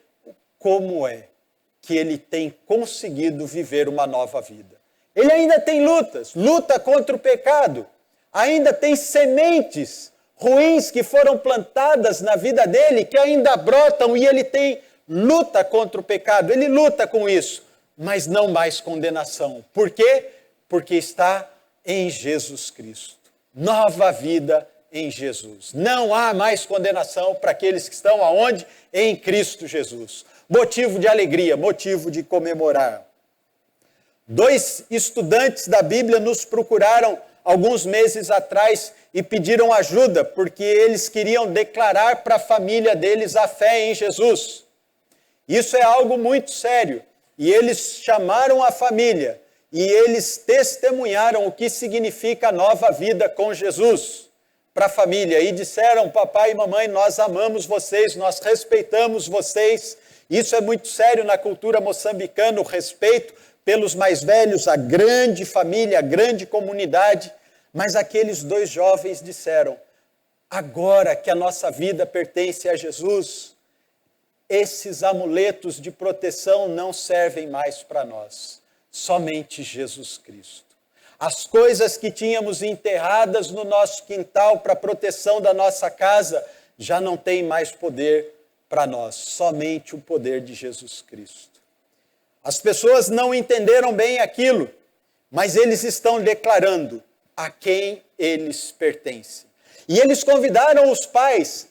como é que ele tem conseguido viver uma nova vida. Ele ainda tem lutas, luta contra o pecado, ainda tem sementes ruins que foram plantadas na vida dele, que ainda brotam, e ele tem luta contra o pecado, ele luta com isso, mas não mais condenação. Por quê? Porque está em Jesus Cristo. Nova vida em Jesus. Não há mais condenação para aqueles que estão aonde? Em Cristo Jesus. Motivo de alegria, motivo de comemorar. 2 estudantes da Bíblia nos procuraram alguns meses atrás e pediram ajuda, porque eles queriam declarar para a família deles a fé em Jesus. Isso é algo muito sério. E eles chamaram a família e eles testemunharam o que significa a nova vida com Jesus para a família. E disseram, papai e mamãe, nós amamos vocês, nós respeitamos vocês. Isso é muito sério na cultura moçambicana, o respeito pelos mais velhos, a grande família, a grande comunidade. Mas aqueles 2 jovens disseram, agora que a nossa vida pertence a Jesus, esses amuletos de proteção não servem mais para nós, somente Jesus Cristo. As coisas que tínhamos enterradas no nosso quintal para proteção da nossa casa, já não têm mais poder para nós, somente o poder de Jesus Cristo. As pessoas não entenderam bem aquilo, mas eles estão declarando a quem eles pertencem. E eles convidaram os pais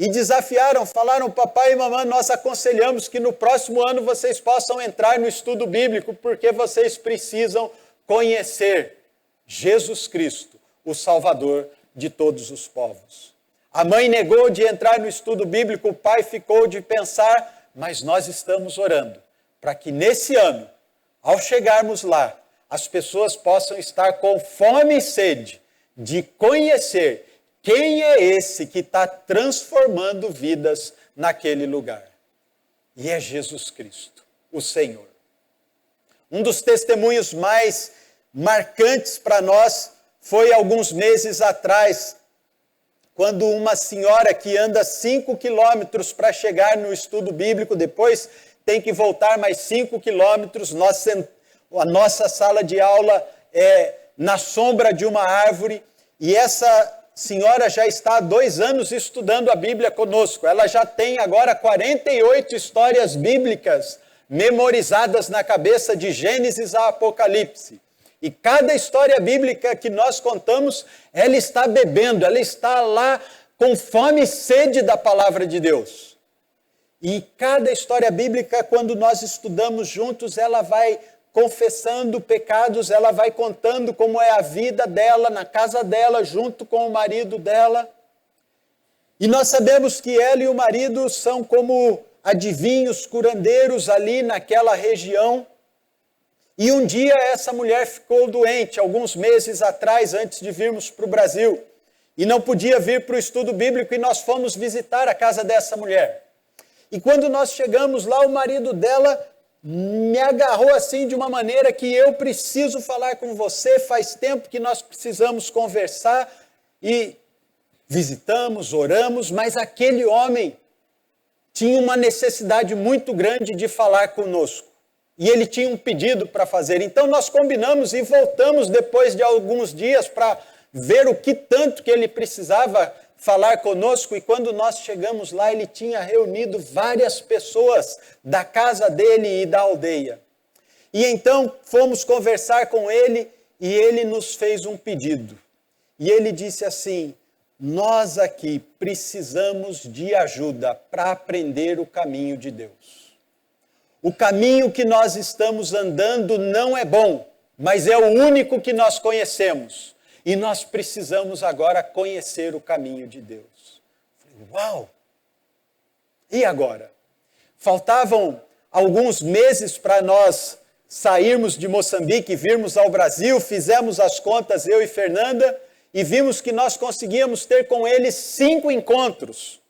e desafiaram, falaram: papai e mamãe, nós aconselhamos que no próximo ano vocês possam entrar no estudo bíblico, porque vocês precisam conhecer Jesus Cristo, o Salvador de todos os povos. A mãe negou de entrar no estudo bíblico, o pai ficou de pensar, mas nós estamos orando para que nesse ano, ao chegarmos lá, as pessoas possam estar com fome e sede de conhecer quem é esse que está transformando vidas naquele lugar. E é Jesus Cristo, o Senhor. Um dos testemunhos mais marcantes para nós foi alguns meses atrás, quando uma senhora que anda 5 quilômetros para chegar no estudo bíblico, depois tem que voltar mais 5 quilômetros, a nossa sala de aula é na sombra de uma árvore, e essa senhora já está há 2 anos estudando a Bíblia conosco. Ela já tem agora 48 histórias bíblicas memorizadas na cabeça, de Gênesis a Apocalipse. E cada história bíblica que nós contamos, ela está bebendo, ela está lá com fome e sede da palavra de Deus. E cada história bíblica, quando nós estudamos juntos, ela vai confessando pecados, ela vai contando como é a vida dela, na casa dela, junto com o marido dela. E nós sabemos que ela e o marido são como adivinhos, curandeiros ali naquela região. E um dia essa mulher ficou doente, alguns meses atrás, antes de virmos para o Brasil. E não podia vir para o estudo bíblico, e nós fomos visitar a casa dessa mulher. E quando nós chegamos lá, o marido dela me agarrou assim de uma maneira que: eu preciso falar com você, faz tempo que nós precisamos conversar. E visitamos, oramos, mas aquele homem tinha uma necessidade muito grande de falar conosco. E ele tinha um pedido para fazer. Então nós combinamos e voltamos depois de alguns dias para ver o que tanto que ele precisava falar conosco. E quando nós chegamos lá, ele tinha reunido várias pessoas da casa dele e da aldeia. E então fomos conversar com ele e ele nos fez um pedido. E ele disse assim: nós aqui precisamos de ajuda para aprender o caminho de Deus. O caminho que nós estamos andando não é bom, mas é o único que nós conhecemos. E nós precisamos agora conhecer o caminho de Deus. Uau! E agora? Faltavam alguns meses para nós sairmos de Moçambique e virmos ao Brasil. Fizemos as contas, eu e Fernanda, e vimos que nós conseguíamos ter com eles 5 encontros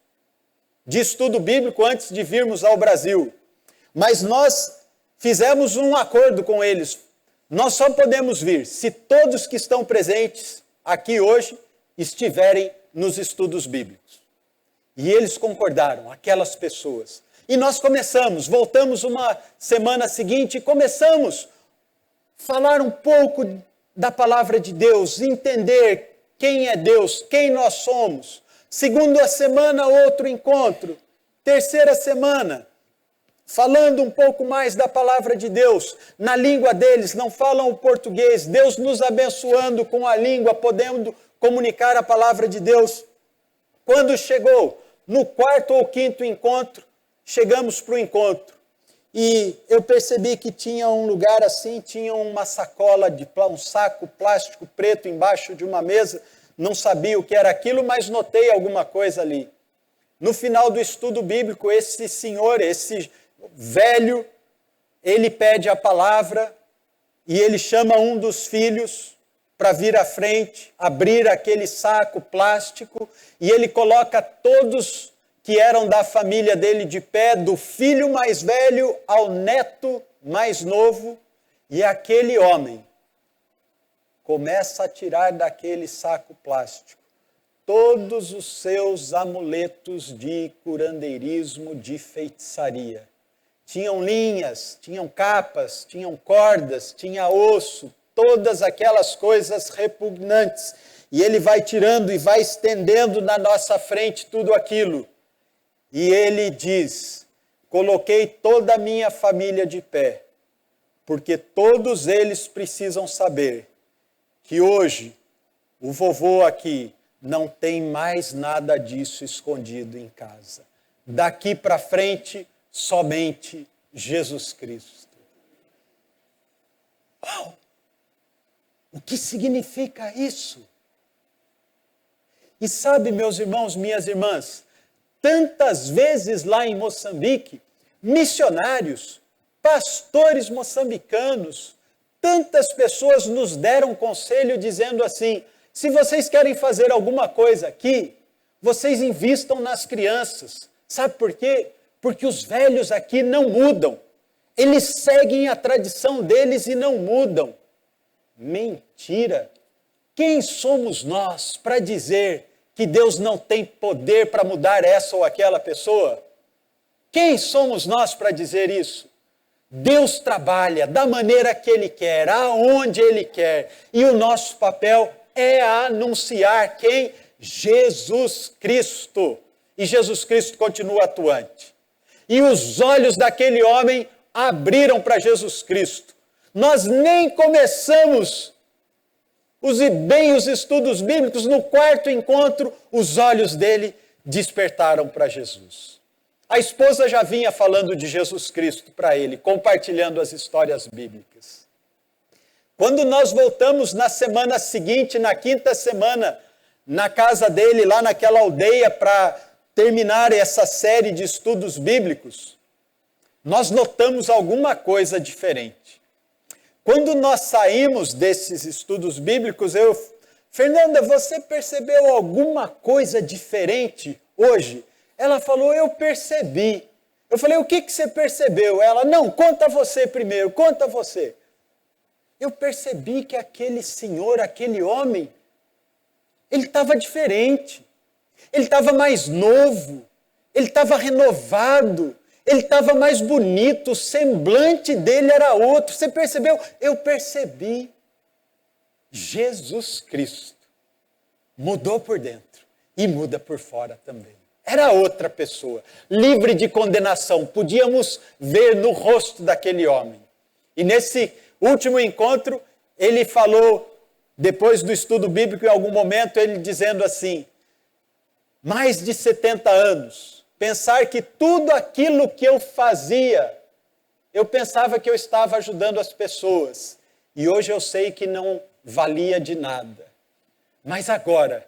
de estudo bíblico antes de virmos ao Brasil. Mas nós fizemos um acordo com eles. Nós só podemos vir se todos que estão presentes aqui hoje estiverem nos estudos bíblicos. E eles concordaram, aquelas pessoas. E nós voltamos uma semana seguinte e começamos a falar um pouco da palavra de Deus, entender quem é Deus, quem nós somos. Segunda semana, outro encontro. Terceira semana, falando um pouco mais da palavra de Deus, na língua deles, não falam o português, Deus nos abençoando com a língua, podendo comunicar a palavra de Deus. Quando chegou no 4º ou 5º encontro, chegamos para o encontro, e eu percebi que tinha um lugar assim, tinha uma sacola, um saco plástico preto embaixo de uma mesa, não sabia o que era aquilo, mas notei alguma coisa ali. No final do estudo bíblico, esse senhor, esse velho, ele pede a palavra e ele chama um dos filhos para vir à frente, abrir aquele saco plástico, e ele coloca todos que eram da família dele de pé, do filho mais velho ao neto mais novo, e aquele homem começa a tirar daquele saco plástico todos os seus amuletos de curandeirismo, de feitiçaria. Tinham linhas, tinham capas, tinham cordas, tinha osso, todas aquelas coisas repugnantes. E ele vai tirando e vai estendendo na nossa frente tudo aquilo. E ele diz: coloquei toda a minha família de pé, porque todos eles precisam saber que hoje o vovô aqui não tem mais nada disso escondido em casa. Daqui para frente, somente Jesus Cristo. Uau! O que significa isso? E sabe, meus irmãos, minhas irmãs, tantas vezes lá em Moçambique, missionários, pastores moçambicanos, tantas pessoas nos deram conselho dizendo assim: se vocês querem fazer alguma coisa aqui, vocês invistam nas crianças. Sabe por quê? Porque os velhos aqui não mudam. Eles seguem a tradição deles e não mudam. Mentira! Quem somos nós para dizer que Deus não tem poder para mudar essa ou aquela pessoa? Quem somos nós para dizer isso? Deus trabalha da maneira que Ele quer, aonde Ele quer. E o nosso papel é anunciar quem? Jesus Cristo. E Jesus Cristo continua atuante. E os olhos daquele homem abriram para Jesus Cristo. Nós nem começamos os estudos bíblicos, no quarto encontro, os olhos dele despertaram para Jesus. A esposa já vinha falando de Jesus Cristo para ele, compartilhando as histórias bíblicas. Quando nós voltamos na semana seguinte, na quinta semana, na casa dele, lá naquela aldeia, para terminar essa série de estudos bíblicos, nós notamos alguma coisa diferente. Quando nós saímos desses estudos bíblicos, Fernanda, você percebeu alguma coisa diferente hoje? Ela falou, eu percebi. Eu falei, o que você percebeu? Ela, não, conta você primeiro, conta você. Eu percebi que aquele senhor, aquele homem, ele estava diferente. Ele estava mais novo, ele estava renovado, ele estava mais bonito, o semblante dele era outro. Você percebeu? Eu percebi. Jesus Cristo mudou por dentro e muda por fora também. Era outra pessoa, livre de condenação. Podíamos ver no rosto daquele homem. E nesse último encontro, ele falou, depois do estudo bíblico, em algum momento, ele dizendo assim, mais de 70 anos, pensar que tudo aquilo que eu fazia, eu pensava que eu estava ajudando as pessoas. E hoje eu sei que não valia de nada. Mas agora,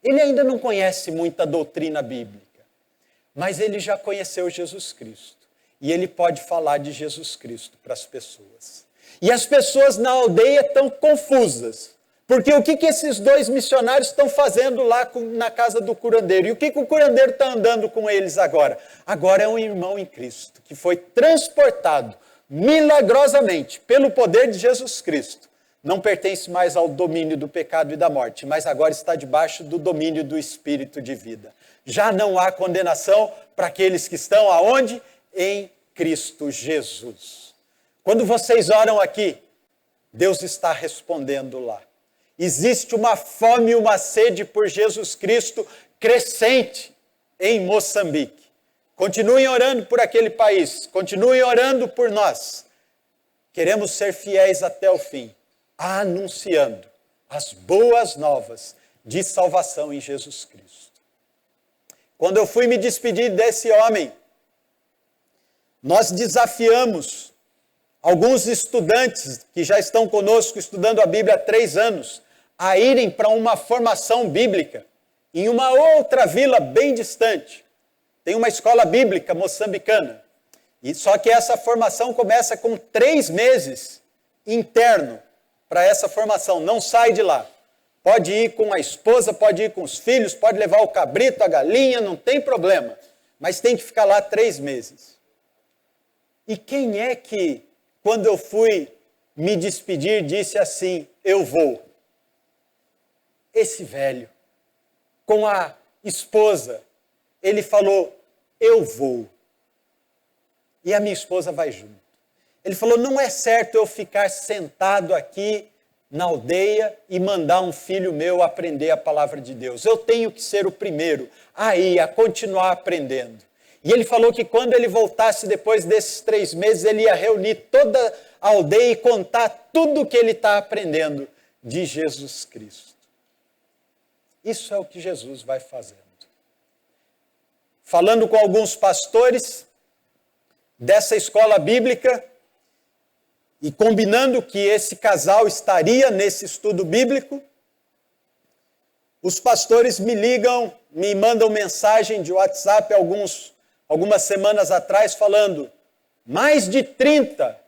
ele ainda não conhece muita doutrina bíblica, mas ele já conheceu Jesus Cristo. E ele pode falar de Jesus Cristo para as pessoas. E as pessoas na aldeia estão confusas. Porque o que esses dois missionários estão fazendo lá na casa do curandeiro? E o que o curandeiro está andando com eles agora? Agora é um irmão em Cristo, que foi transportado milagrosamente pelo poder de Jesus Cristo. Não pertence mais ao domínio do pecado e da morte, mas agora está debaixo do domínio do Espírito de vida. Já não há condenação para aqueles que estão aonde? Em Cristo Jesus. Quando vocês oram aqui, Deus está respondendo lá. Existe uma fome e uma sede por Jesus Cristo crescente em Moçambique. Continuem orando por aquele país, continuem orando por nós. Queremos ser fiéis até o fim, anunciando as boas novas de salvação em Jesus Cristo. Quando eu fui me despedir desse homem, nós desafiamos alguns estudantes que já estão conosco estudando a Bíblia há 3 anos, a irem para uma formação bíblica em uma outra vila bem distante. Tem uma escola bíblica moçambicana. E só que essa formação começa com 3 meses interno para essa formação. Não sai de lá. Pode ir com a esposa, pode ir com os filhos, pode levar o cabrito, a galinha, não tem problema. Mas tem que ficar lá 3 meses. E quem é que, quando eu fui me despedir, disse assim, eu vou? Esse velho, com a esposa, ele falou, eu vou. E a minha esposa vai junto. Ele falou, não é certo eu ficar sentado aqui na aldeia e mandar um filho meu aprender a palavra de Deus. Eu tenho que ser o primeiro a continuar aprendendo. E ele falou que quando ele voltasse depois desses 3 meses, ele ia reunir toda a aldeia e contar tudo o que ele está aprendendo de Jesus Cristo. Isso é o que Jesus vai fazendo. Falando com alguns pastores dessa escola bíblica e combinando que esse casal estaria nesse estudo bíblico, os pastores me ligam, me mandam mensagem de WhatsApp algumas semanas atrás falando: mais de 30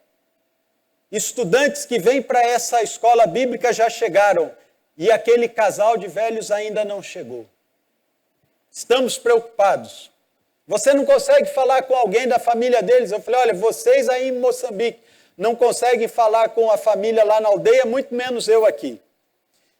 estudantes que vêm para essa escola bíblica já chegaram e aquele casal de velhos ainda não chegou. Estamos preocupados. Você não consegue falar com alguém da família deles? Eu falei: olha, vocês aí em Moçambique não conseguem falar com a família lá na aldeia, muito menos eu aqui.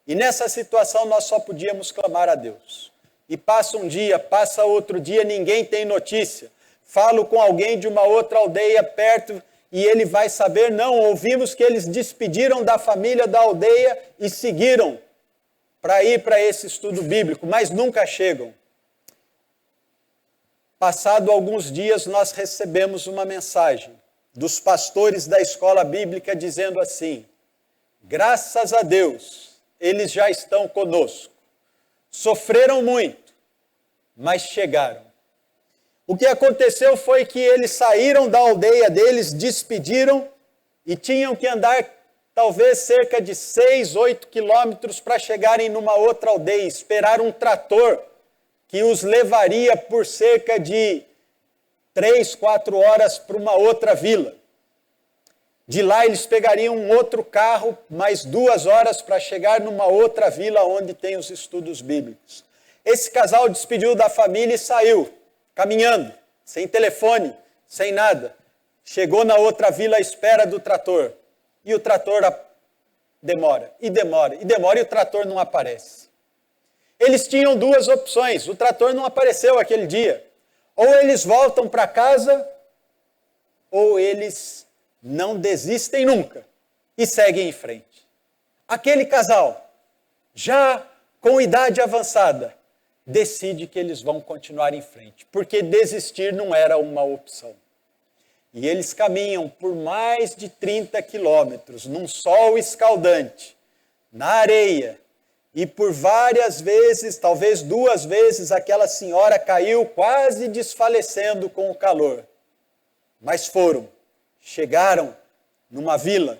E nessa situação nós só podíamos clamar a Deus. E passa um dia, passa outro dia, ninguém tem notícia. Falo com alguém de uma outra aldeia perto e ele vai saber: não, ouvimos que eles despediram da família da aldeia e seguiram para ir para esse estudo bíblico, mas nunca chegam. Passado alguns dias, nós recebemos uma mensagem dos pastores da escola bíblica dizendo assim: graças a Deus, eles já estão conosco. Sofreram muito, mas chegaram. O que aconteceu foi que eles saíram da aldeia deles, despediram e tinham que andar talvez cerca de 6, 8 quilômetros para chegarem numa outra aldeia, esperar um trator que os levaria por cerca de 3, 4 horas para uma outra vila. De lá eles pegariam um outro carro, mais 2 horas para chegar numa outra vila onde tem os estudos bíblicos. Esse casal despediu da família e saiu, caminhando, sem telefone, sem nada. Chegou na outra vila à espera do trator. E o trator demora, e demora, e demora, e o trator não aparece. Eles tinham 2 opções, o trator não apareceu aquele dia. Ou eles voltam para casa, ou eles não desistem nunca e seguem em frente. Aquele casal, já com idade avançada, decide que eles vão continuar em frente, porque desistir não era uma opção. E eles caminham por mais de 30 quilômetros, num sol escaldante, na areia, e por várias vezes, talvez 2 vezes, aquela senhora caiu quase desfalecendo com o calor. Mas foram, chegaram numa vila,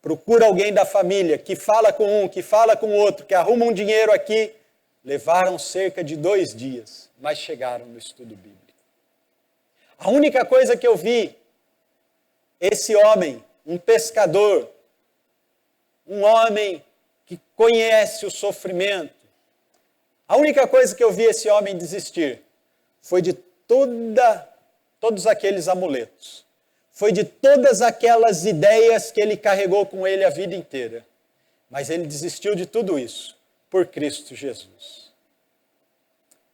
procura alguém da família, que fala com um, que fala com o outro, que arruma um dinheiro aqui. Levaram cerca de 2 dias, mas chegaram no estudo bíblico. A única coisa que eu vi, esse homem, um pescador, um homem que conhece o sofrimento, a única coisa que eu vi esse homem desistir foi de todos aqueles amuletos, foi de todas aquelas ideias que ele carregou com ele a vida inteira. Mas ele desistiu de tudo isso por Cristo Jesus.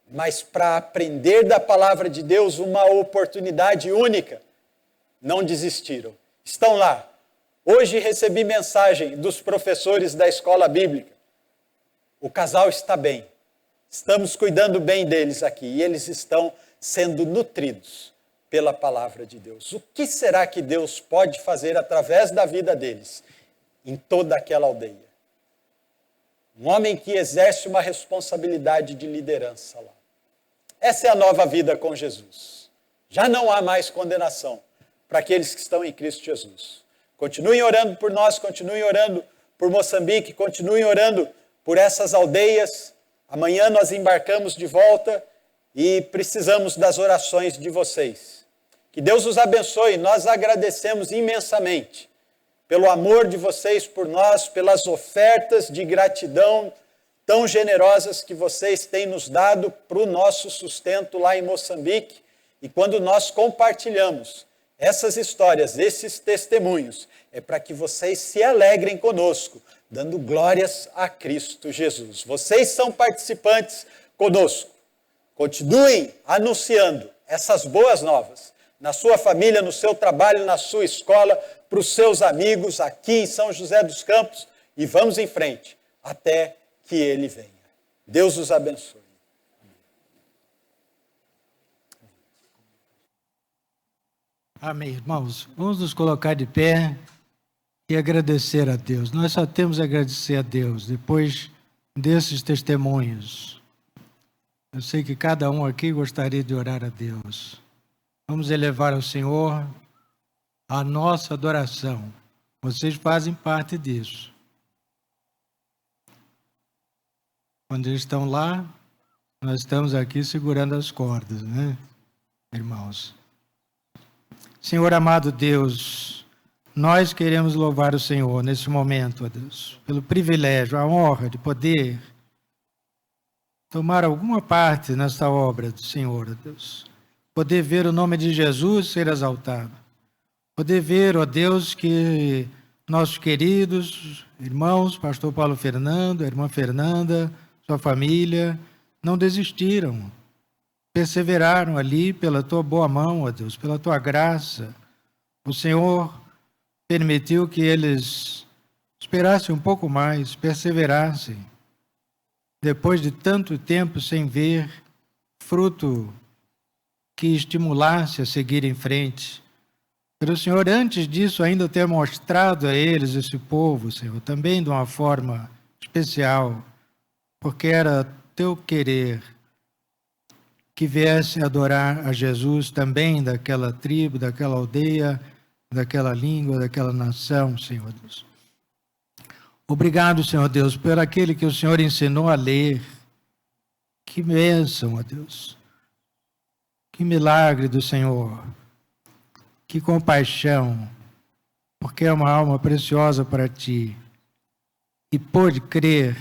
Mas para aprender da palavra de Deus, uma oportunidade única, não desistiram. Estão lá. Hoje recebi mensagem dos professores da escola bíblica. O casal está bem. Estamos cuidando bem deles aqui. E eles estão sendo nutridos pela palavra de Deus. O que será que Deus pode fazer através da vida deles em toda aquela aldeia? Um homem que exerce uma responsabilidade de liderança lá. Essa é a nova vida com Jesus. Já não há mais condenação para aqueles que estão em Cristo Jesus. Continuem orando por nós, continuem orando por Moçambique, continuem orando por essas aldeias. Amanhã nós embarcamos de volta e precisamos das orações de vocês. Que Deus os abençoe. Nós agradecemos imensamente pelo amor de vocês por nós, pelas ofertas de gratidão tão generosas que vocês têm nos dado para o nosso sustento lá em Moçambique. E quando nós compartilhamos essas histórias, esses testemunhos, é para que vocês se alegrem conosco, dando glórias a Cristo Jesus. Vocês são participantes conosco. Continuem anunciando essas boas novas na sua família, no seu trabalho, na sua escola, para os seus amigos aqui em São José dos Campos e vamos em frente até que Ele venha. Deus os abençoe. Amém, irmãos. Vamos nos colocar de pé e agradecer a Deus. Nós só temos a agradecer a Deus depois desses testemunhos. Eu sei que cada um aqui gostaria de orar a Deus. Vamos elevar ao Senhor a nossa adoração. Vocês fazem parte disso. Quando eles estão lá, nós estamos aqui segurando as cordas, né, irmãos? Senhor amado Deus, nós queremos louvar o Senhor nesse momento, ó Deus, pelo privilégio, a honra de poder tomar alguma parte nesta obra do Senhor, ó Deus. Poder ver o nome de Jesus ser exaltado. Poder ver, ó Deus, que nossos queridos irmãos, pastor Paulo Fernando, a irmã Fernanda, sua família, não desistiram, perseveraram ali pela tua boa mão, ó Deus, pela tua graça. O Senhor permitiu que eles esperassem um pouco mais, perseverassem, depois de tanto tempo sem ver fruto que estimulasse a seguir em frente. Pelo Senhor, antes disso, ainda ter mostrado a eles, esse povo, Senhor, também de uma forma especial, porque era teu querer que viesse adorar a Jesus também daquela tribo, daquela aldeia, daquela língua, daquela nação, Senhor Deus. Obrigado, Senhor Deus, por aquele que o Senhor ensinou a ler. Que bênção, ó Deus. Que milagre do Senhor. Que compaixão, porque é uma alma preciosa para ti. E pôde crer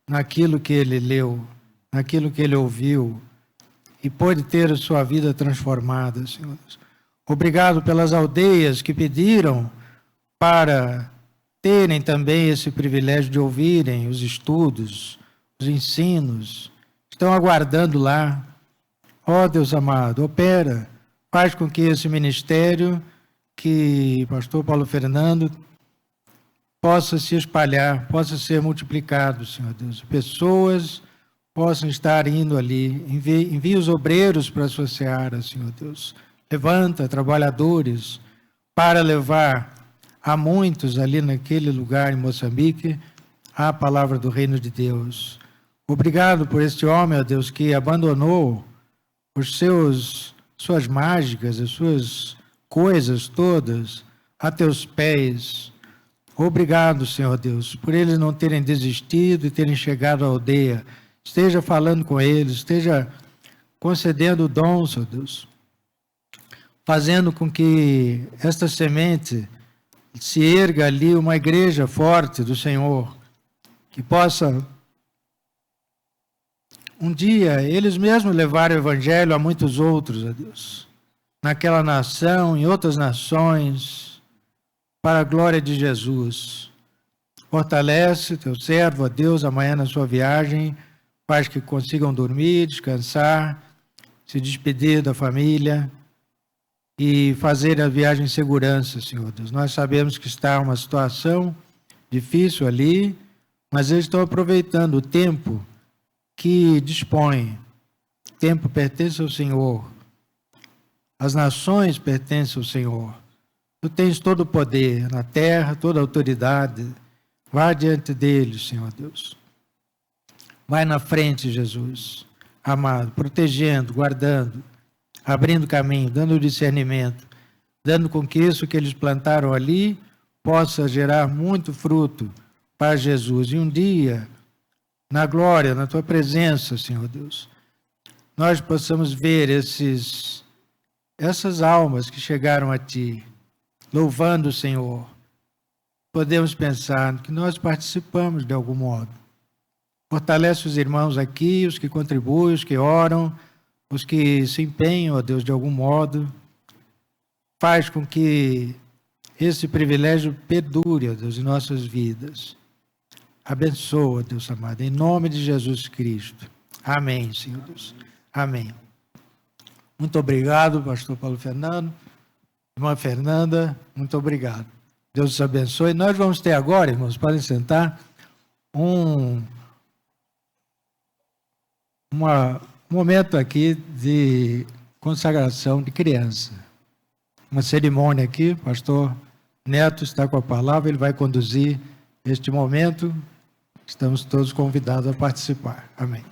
naquilo que ele leu, naquilo que ele ouviu, e pôde ter a sua vida transformada, Senhor. Obrigado pelas aldeias que pediram para terem também esse privilégio de ouvirem os estudos, os ensinos. Estão aguardando lá. Ó Deus amado, opera. Faz com que esse ministério, que pastor Paulo Fernando, possa se espalhar, possa ser multiplicado, Senhor Deus. Pessoas possam estar indo ali. Envie os obreiros para a sua seara, Senhor Deus. Levanta trabalhadores para levar a muitos ali naquele lugar em Moçambique a palavra do reino de Deus. Obrigado por este homem, ó Deus, que abandonou os suas mágicas, as suas coisas todas a teus pés. Obrigado, Senhor Deus, por eles não terem desistido e terem chegado à aldeia. Esteja falando com eles, esteja concedendo o dom, Senhor Deus, fazendo com que esta semente se erga ali uma igreja forte do Senhor, que possa um dia eles mesmos levarem o evangelho a muitos outros, ó Deus, naquela nação, em outras nações, para a glória de Jesus. Fortalece teu servo, ó Deus, amanhã na sua viagem, faz que consigam dormir, descansar, se despedir da família e fazer a viagem em segurança, Senhor Deus. Nós sabemos que está uma situação difícil ali, mas eles estão aproveitando o tempo que dispõe. O tempo pertence ao Senhor. As nações pertencem ao Senhor. Tu tens todo o poder na terra, toda a autoridade. Vá diante deles, Senhor Deus. Vai na frente, Jesus, amado, protegendo, guardando, abrindo caminho, dando discernimento, dando com que isso que eles plantaram ali possa gerar muito fruto para Jesus. E um dia, na glória, na tua presença, Senhor Deus, nós possamos ver essas almas que chegaram a ti, louvando o Senhor. Podemos pensar que nós participamos de algum modo. Fortalece os irmãos aqui, os que contribuem, os que oram, os que se empenham, ó Deus, de algum modo. Faz com que esse privilégio perdure, ó Deus, em nossas vidas. Abençoa, Deus amado, em nome de Jesus Cristo. Amém, Senhor Deus. Amém. Muito obrigado, pastor Paulo Fernando. Irmã Fernanda, muito obrigado. Deus os abençoe. Nós vamos ter agora, irmãos, podem sentar, um momento aqui de consagração de criança. Uma cerimônia aqui, pastor Neto está com a palavra, ele vai conduzir este momento. Estamos todos convidados a participar. Amém.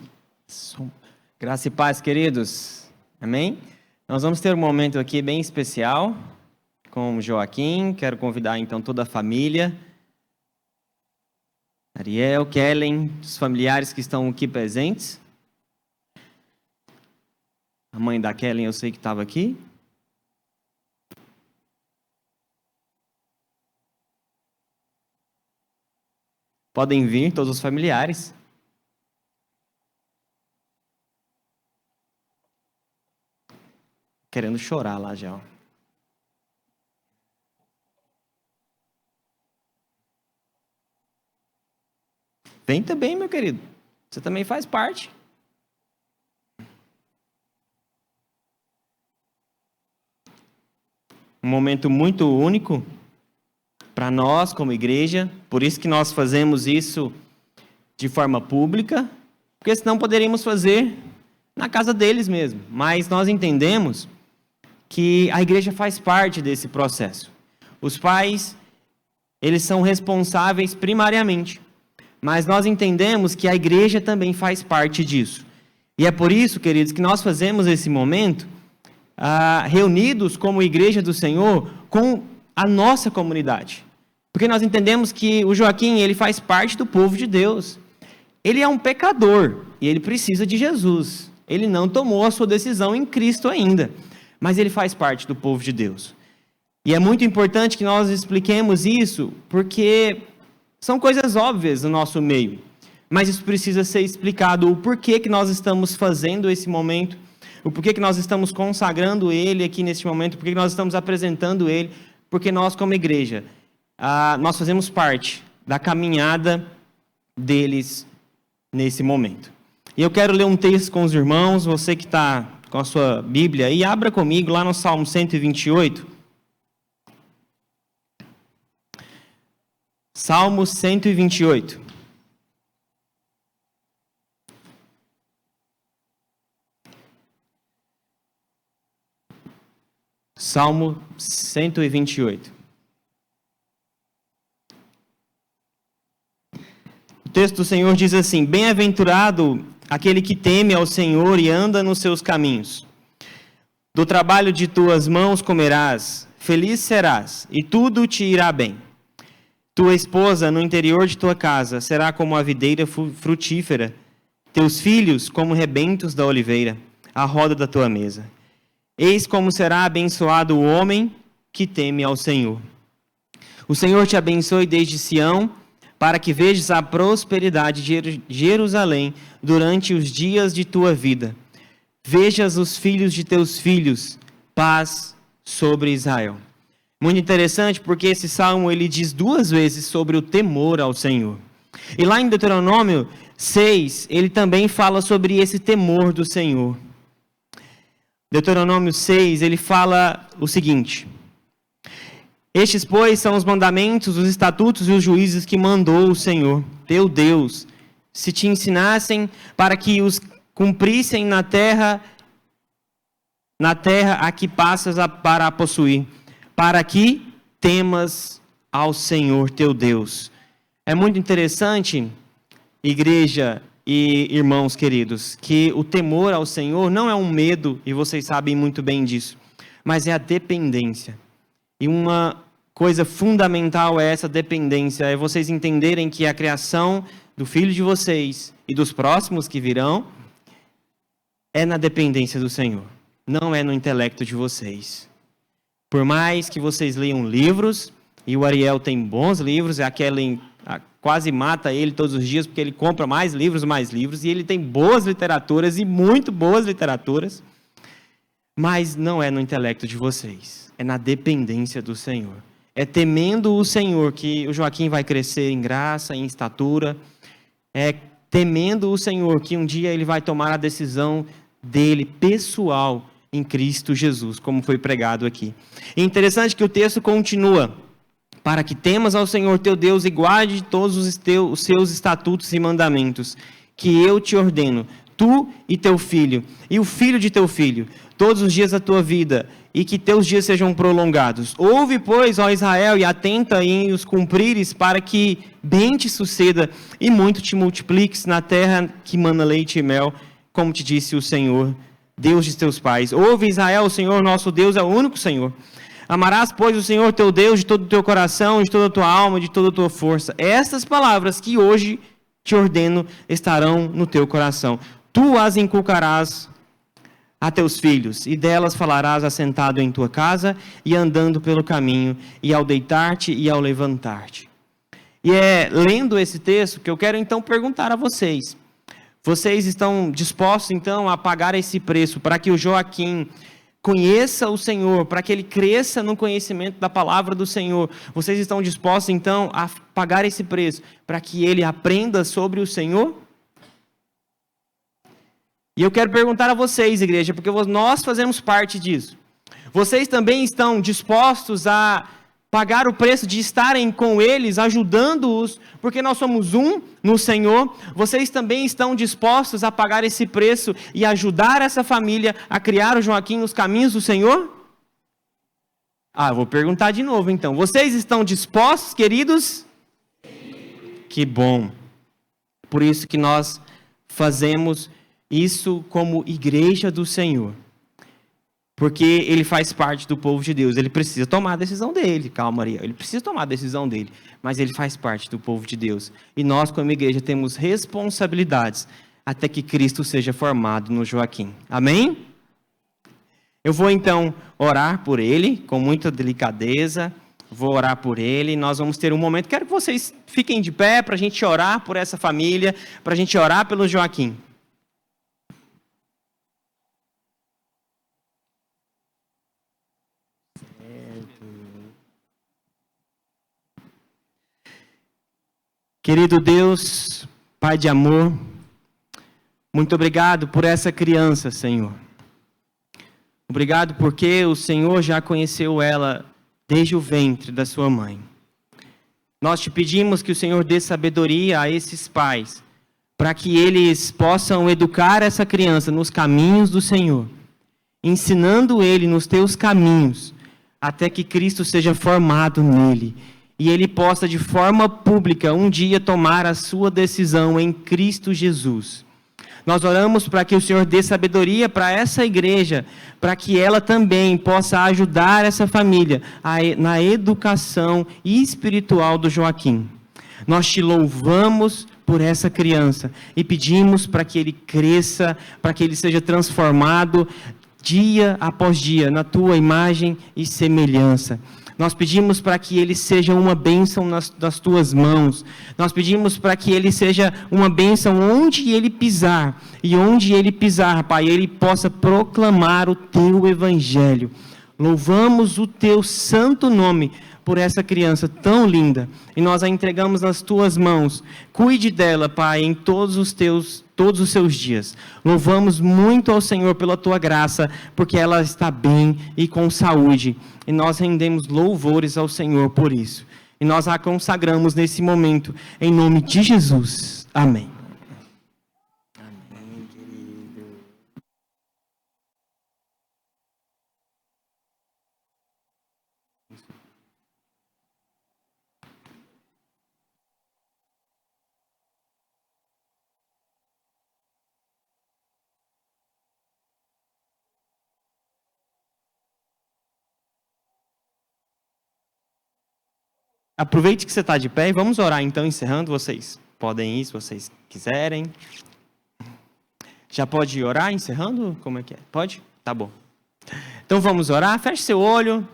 Graça e paz, queridos. Amém? Nós vamos ter um momento aqui bem especial com o Joaquim. Quero convidar então toda a família. Ariel, Kellen, os familiares que estão aqui presentes. A mãe da Kellen eu sei que estava aqui. Podem vir todos os familiares. Querendo chorar lá já. Ó. Vem também, meu querido. Você também faz parte. Um momento muito único para nós como igreja. Por isso que nós fazemos isso de forma pública. Porque senão poderíamos fazer na casa deles mesmo. Mas nós entendemos que a igreja faz parte desse processo. Os pais, eles são responsáveis primariamente. Mas nós entendemos que a igreja também faz parte disso. E é por isso, queridos, que nós fazemos esse momento reunidos como igreja do Senhor com a nossa comunidade. Porque nós entendemos que o Joaquim, ele faz parte do povo de Deus. Ele é um pecador e ele precisa de Jesus. Ele não tomou a sua decisão em Cristo ainda, mas ele faz parte do povo de Deus. E é muito importante que nós expliquemos isso, porque são coisas óbvias no nosso meio, mas isso precisa ser explicado, o porquê que nós estamos fazendo esse momento, o porquê que nós estamos consagrando ele aqui nesse momento, porquê que nós estamos apresentando ele, porque nós como igreja, nós fazemos parte da caminhada deles nesse momento. E eu quero ler um texto com os irmãos, você que está com a sua Bíblia, e abra comigo lá no Salmo 128. Salmo 128. Salmo 128. O texto do Senhor diz assim: Bem-aventurado aquele que teme ao Senhor e anda nos seus caminhos. Do trabalho de tuas mãos comerás, feliz serás, e tudo te irá bem. Tua esposa no interior de tua casa será como a videira frutífera, teus filhos como rebentos da oliveira, à roda da tua mesa. Eis como será abençoado o homem que teme ao Senhor. O Senhor te abençoe desde Sião, para que vejas a prosperidade de Jerusalém durante os dias de tua vida. Vejas os filhos de teus filhos, paz sobre Israel. Muito interessante, porque esse salmo ele diz duas vezes sobre o temor ao Senhor. E lá em Deuteronômio 6, ele também fala sobre esse temor do Senhor. Deuteronômio 6, ele fala o seguinte: Estes, pois, são os mandamentos, os estatutos e os juízes que mandou o Senhor, teu Deus, se te ensinassem para que os cumprissem na terra a que passas para a possuir, para que temas ao Senhor teu Deus. É muito interessante, igreja e irmãos queridos, que o temor ao Senhor não é um medo, e vocês sabem muito bem disso, mas é a dependência. E uma coisa fundamental é essa dependência, é vocês entenderem que a criação do filho de vocês e dos próximos que virão é na dependência do Senhor, não é no intelecto de vocês. Por mais que vocês leiam livros, e o Ariel tem bons livros, a Kellen quase mata ele todos os dias, porque ele compra mais livros, e ele tem boas literaturas, e muito boas literaturas, mas não é no intelecto de vocês, é na dependência do Senhor. É temendo o Senhor que o Joaquim vai crescer em graça, em estatura, é temendo o Senhor que um dia ele vai tomar a decisão dele, pessoal, em Cristo Jesus, como foi pregado aqui. É interessante que o texto continua: para que temas ao Senhor teu Deus e guarde todos os seus estatutos e mandamentos, que eu te ordeno, tu e teu filho, e o filho de teu filho, todos os dias da tua vida, e que teus dias sejam prolongados. Ouve, pois, ó Israel, e atenta em os cumprires, para que bem te suceda, e muito te multipliques na terra que mana leite e mel, como te disse o Senhor, Deus de teus pais. Ouve, Israel, o Senhor nosso Deus é o único Senhor. Amarás, pois, o Senhor teu Deus de todo o teu coração, de toda a tua alma, de toda a tua força. Estas palavras que hoje te ordeno estarão no teu coração. Tu as inculcarás a teus filhos, e delas falarás assentado em tua casa, e andando pelo caminho, e ao deitar-te e ao levantar-te. E é lendo esse texto que eu quero então perguntar a vocês. Vocês estão dispostos então a pagar esse preço para que o Joaquim conheça o Senhor, para que ele cresça no conhecimento da palavra do Senhor? Vocês estão dispostos então a pagar esse preço para que ele aprenda sobre o Senhor? E eu quero perguntar a vocês, igreja, porque nós fazemos parte disso. Vocês também estão dispostos a pagar o preço de estarem com eles, ajudando-os, porque nós somos um no Senhor? Vocês também estão dispostos a pagar esse preço e ajudar essa família a criar o Joaquim nos caminhos do Senhor? Eu vou perguntar de novo então. Vocês estão dispostos, queridos? Que bom. Por isso que nós fazemos isso como igreja do Senhor. Porque ele faz parte do povo de Deus. Ele precisa tomar a decisão dele. Calma, Maria. Ele precisa tomar a decisão dele. Mas ele faz parte do povo de Deus. E nós, como igreja, temos responsabilidades até que Cristo seja formado no Joaquim. Amém? Eu vou então orar por ele, com muita delicadeza. Vou orar por ele. Nós vamos ter um momento. Quero que vocês fiquem de pé para a gente orar por essa família. Para a gente orar pelo Joaquim. Querido Deus, Pai de amor, muito obrigado por essa criança, Senhor. Obrigado porque o Senhor já conheceu ela desde o ventre da sua mãe. Nós te pedimos que o Senhor dê sabedoria a esses pais, para que eles possam educar essa criança nos caminhos do Senhor, ensinando ele nos teus caminhos, até que Cristo seja formado nele. E ele possa, de forma pública, um dia tomar a sua decisão em Cristo Jesus. Nós oramos para que o Senhor dê sabedoria para essa igreja, para que ela também possa ajudar essa família na educação espiritual do Joaquim. Nós te louvamos por essa criança e pedimos para que ele cresça, para que ele seja transformado dia após dia na tua imagem e semelhança. Nós pedimos para que ele seja uma bênção nas tuas mãos. Nós pedimos para que ele seja uma bênção onde ele pisar. E onde ele pisar, Pai, ele possa proclamar o teu evangelho. Louvamos o teu santo nome por essa criança tão linda. E nós a entregamos nas tuas mãos. Cuide dela, Pai, em todos os seus dias. Louvamos muito ao Senhor pela tua graça, porque ela está bem e com saúde. E nós rendemos louvores ao Senhor por isso. E nós a consagramos nesse momento, em nome de Jesus. Amém. Amém, querido. Aproveite que você está de pé e vamos orar então, encerrando. Vocês podem ir se vocês quiserem. Já pode orar encerrando? Como é que é? Pode? Tá bom. Então vamos orar. Feche seu olho.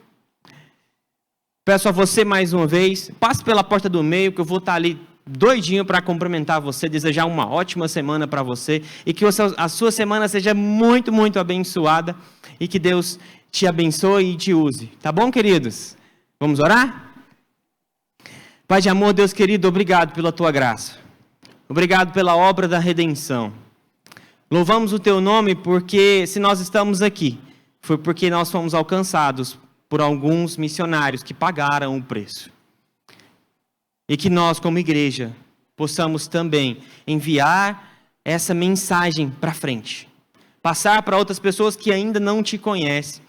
Peço a você mais uma vez, passe pela porta do meio, que eu vou estar ali doidinho para cumprimentar você, desejar uma ótima semana para você e que a sua semana seja muito, muito abençoada e que Deus te abençoe e te use. Tá bom, queridos? Vamos orar? Pai de amor, Deus querido, obrigado pela tua graça. Obrigado pela obra da redenção. Louvamos o teu nome porque se nós estamos aqui, foi porque nós fomos alcançados por alguns missionários que pagaram o preço. E que nós, como igreja, possamos também enviar essa mensagem para frente. Passar para outras pessoas que ainda não te conhecem.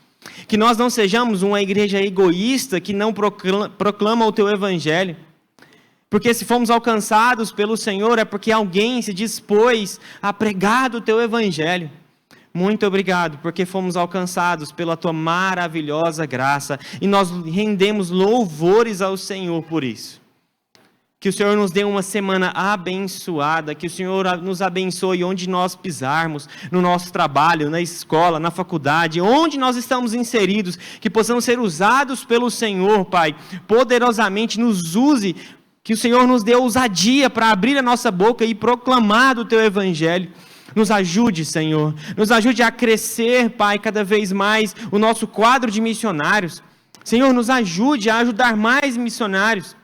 Que nós não sejamos uma igreja egoísta que não proclama o teu evangelho. Porque se fomos alcançados pelo Senhor é porque alguém se dispôs a pregar do teu evangelho. Muito obrigado, porque fomos alcançados pela tua maravilhosa graça e nós rendemos louvores ao Senhor por isso. Que o Senhor nos dê uma semana abençoada, que o Senhor nos abençoe onde nós pisarmos, no nosso trabalho, na escola, na faculdade, onde nós estamos inseridos, que possamos ser usados pelo Senhor, Pai, poderosamente nos use, que o Senhor nos dê ousadia para abrir a nossa boca e proclamar do teu evangelho. Nos ajude, Senhor, nos ajude a crescer, Pai, cada vez mais o nosso quadro de missionários. Senhor, nos ajude a ajudar mais missionários.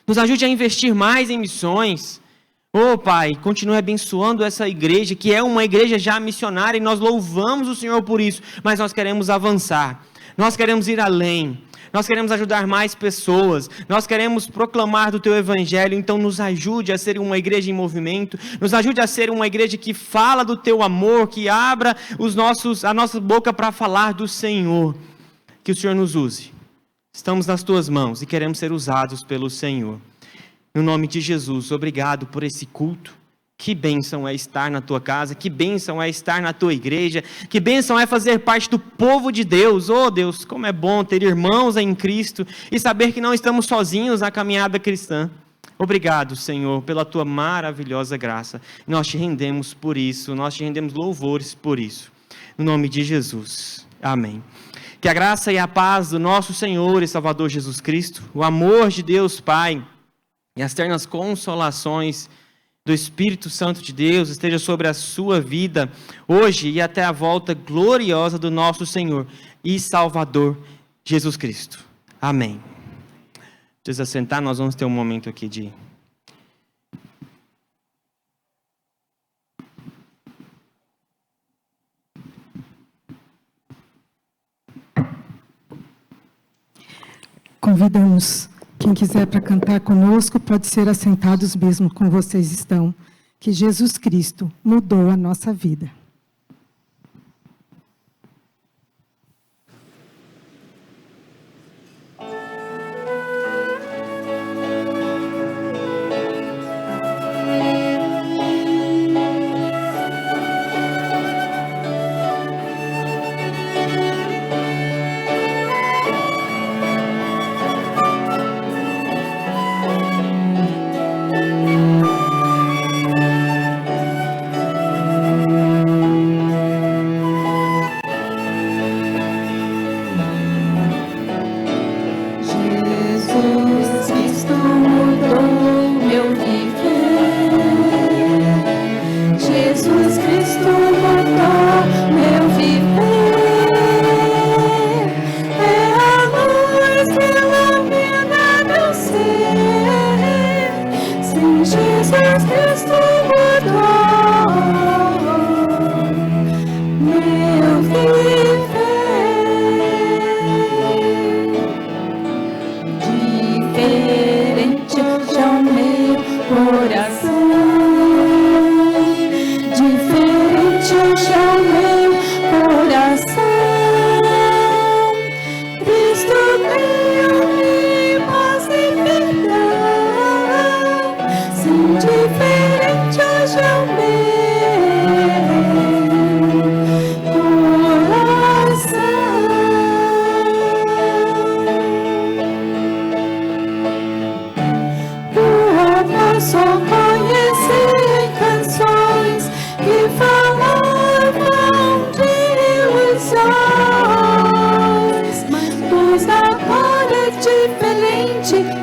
Nos ajude a investir mais em missões. Oh, Pai, continue abençoando essa igreja, que é uma igreja já missionária, e nós louvamos o Senhor por isso, mas nós queremos avançar, nós queremos ir além, nós queremos ajudar mais pessoas, nós queremos proclamar do Teu Evangelho, então nos ajude a ser uma igreja em movimento, nos ajude a ser uma igreja que fala do Teu amor, que abra a nossa boca para falar do Senhor, que o Senhor nos use. Estamos nas Tuas mãos e queremos ser usados pelo Senhor. No nome de Jesus, obrigado por esse culto. Que bênção é estar na Tua casa, que bênção é estar na Tua igreja, que bênção é fazer parte do povo de Deus. Oh Deus, como é bom ter irmãos em Cristo e saber que não estamos sozinhos na caminhada cristã. Obrigado, Senhor, pela Tua maravilhosa graça. Nós te rendemos por isso, nós te rendemos louvores por isso. No nome de Jesus. Amém. Que a graça e a paz do nosso Senhor e Salvador Jesus Cristo, o amor de Deus Pai e as ternas consolações do Espírito Santo de Deus esteja sobre a sua vida hoje e até a volta gloriosa do nosso Senhor e Salvador Jesus Cristo. Amém. Precisa sentar, nós vamos ter um momento aqui de... Convidamos quem quiser para cantar conosco, pode ser assentados mesmo como vocês estão, que Jesus Cristo mudou a nossa vida.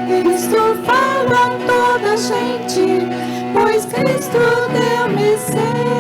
Cristo fala a toda gente, pois Cristo deu-me ser.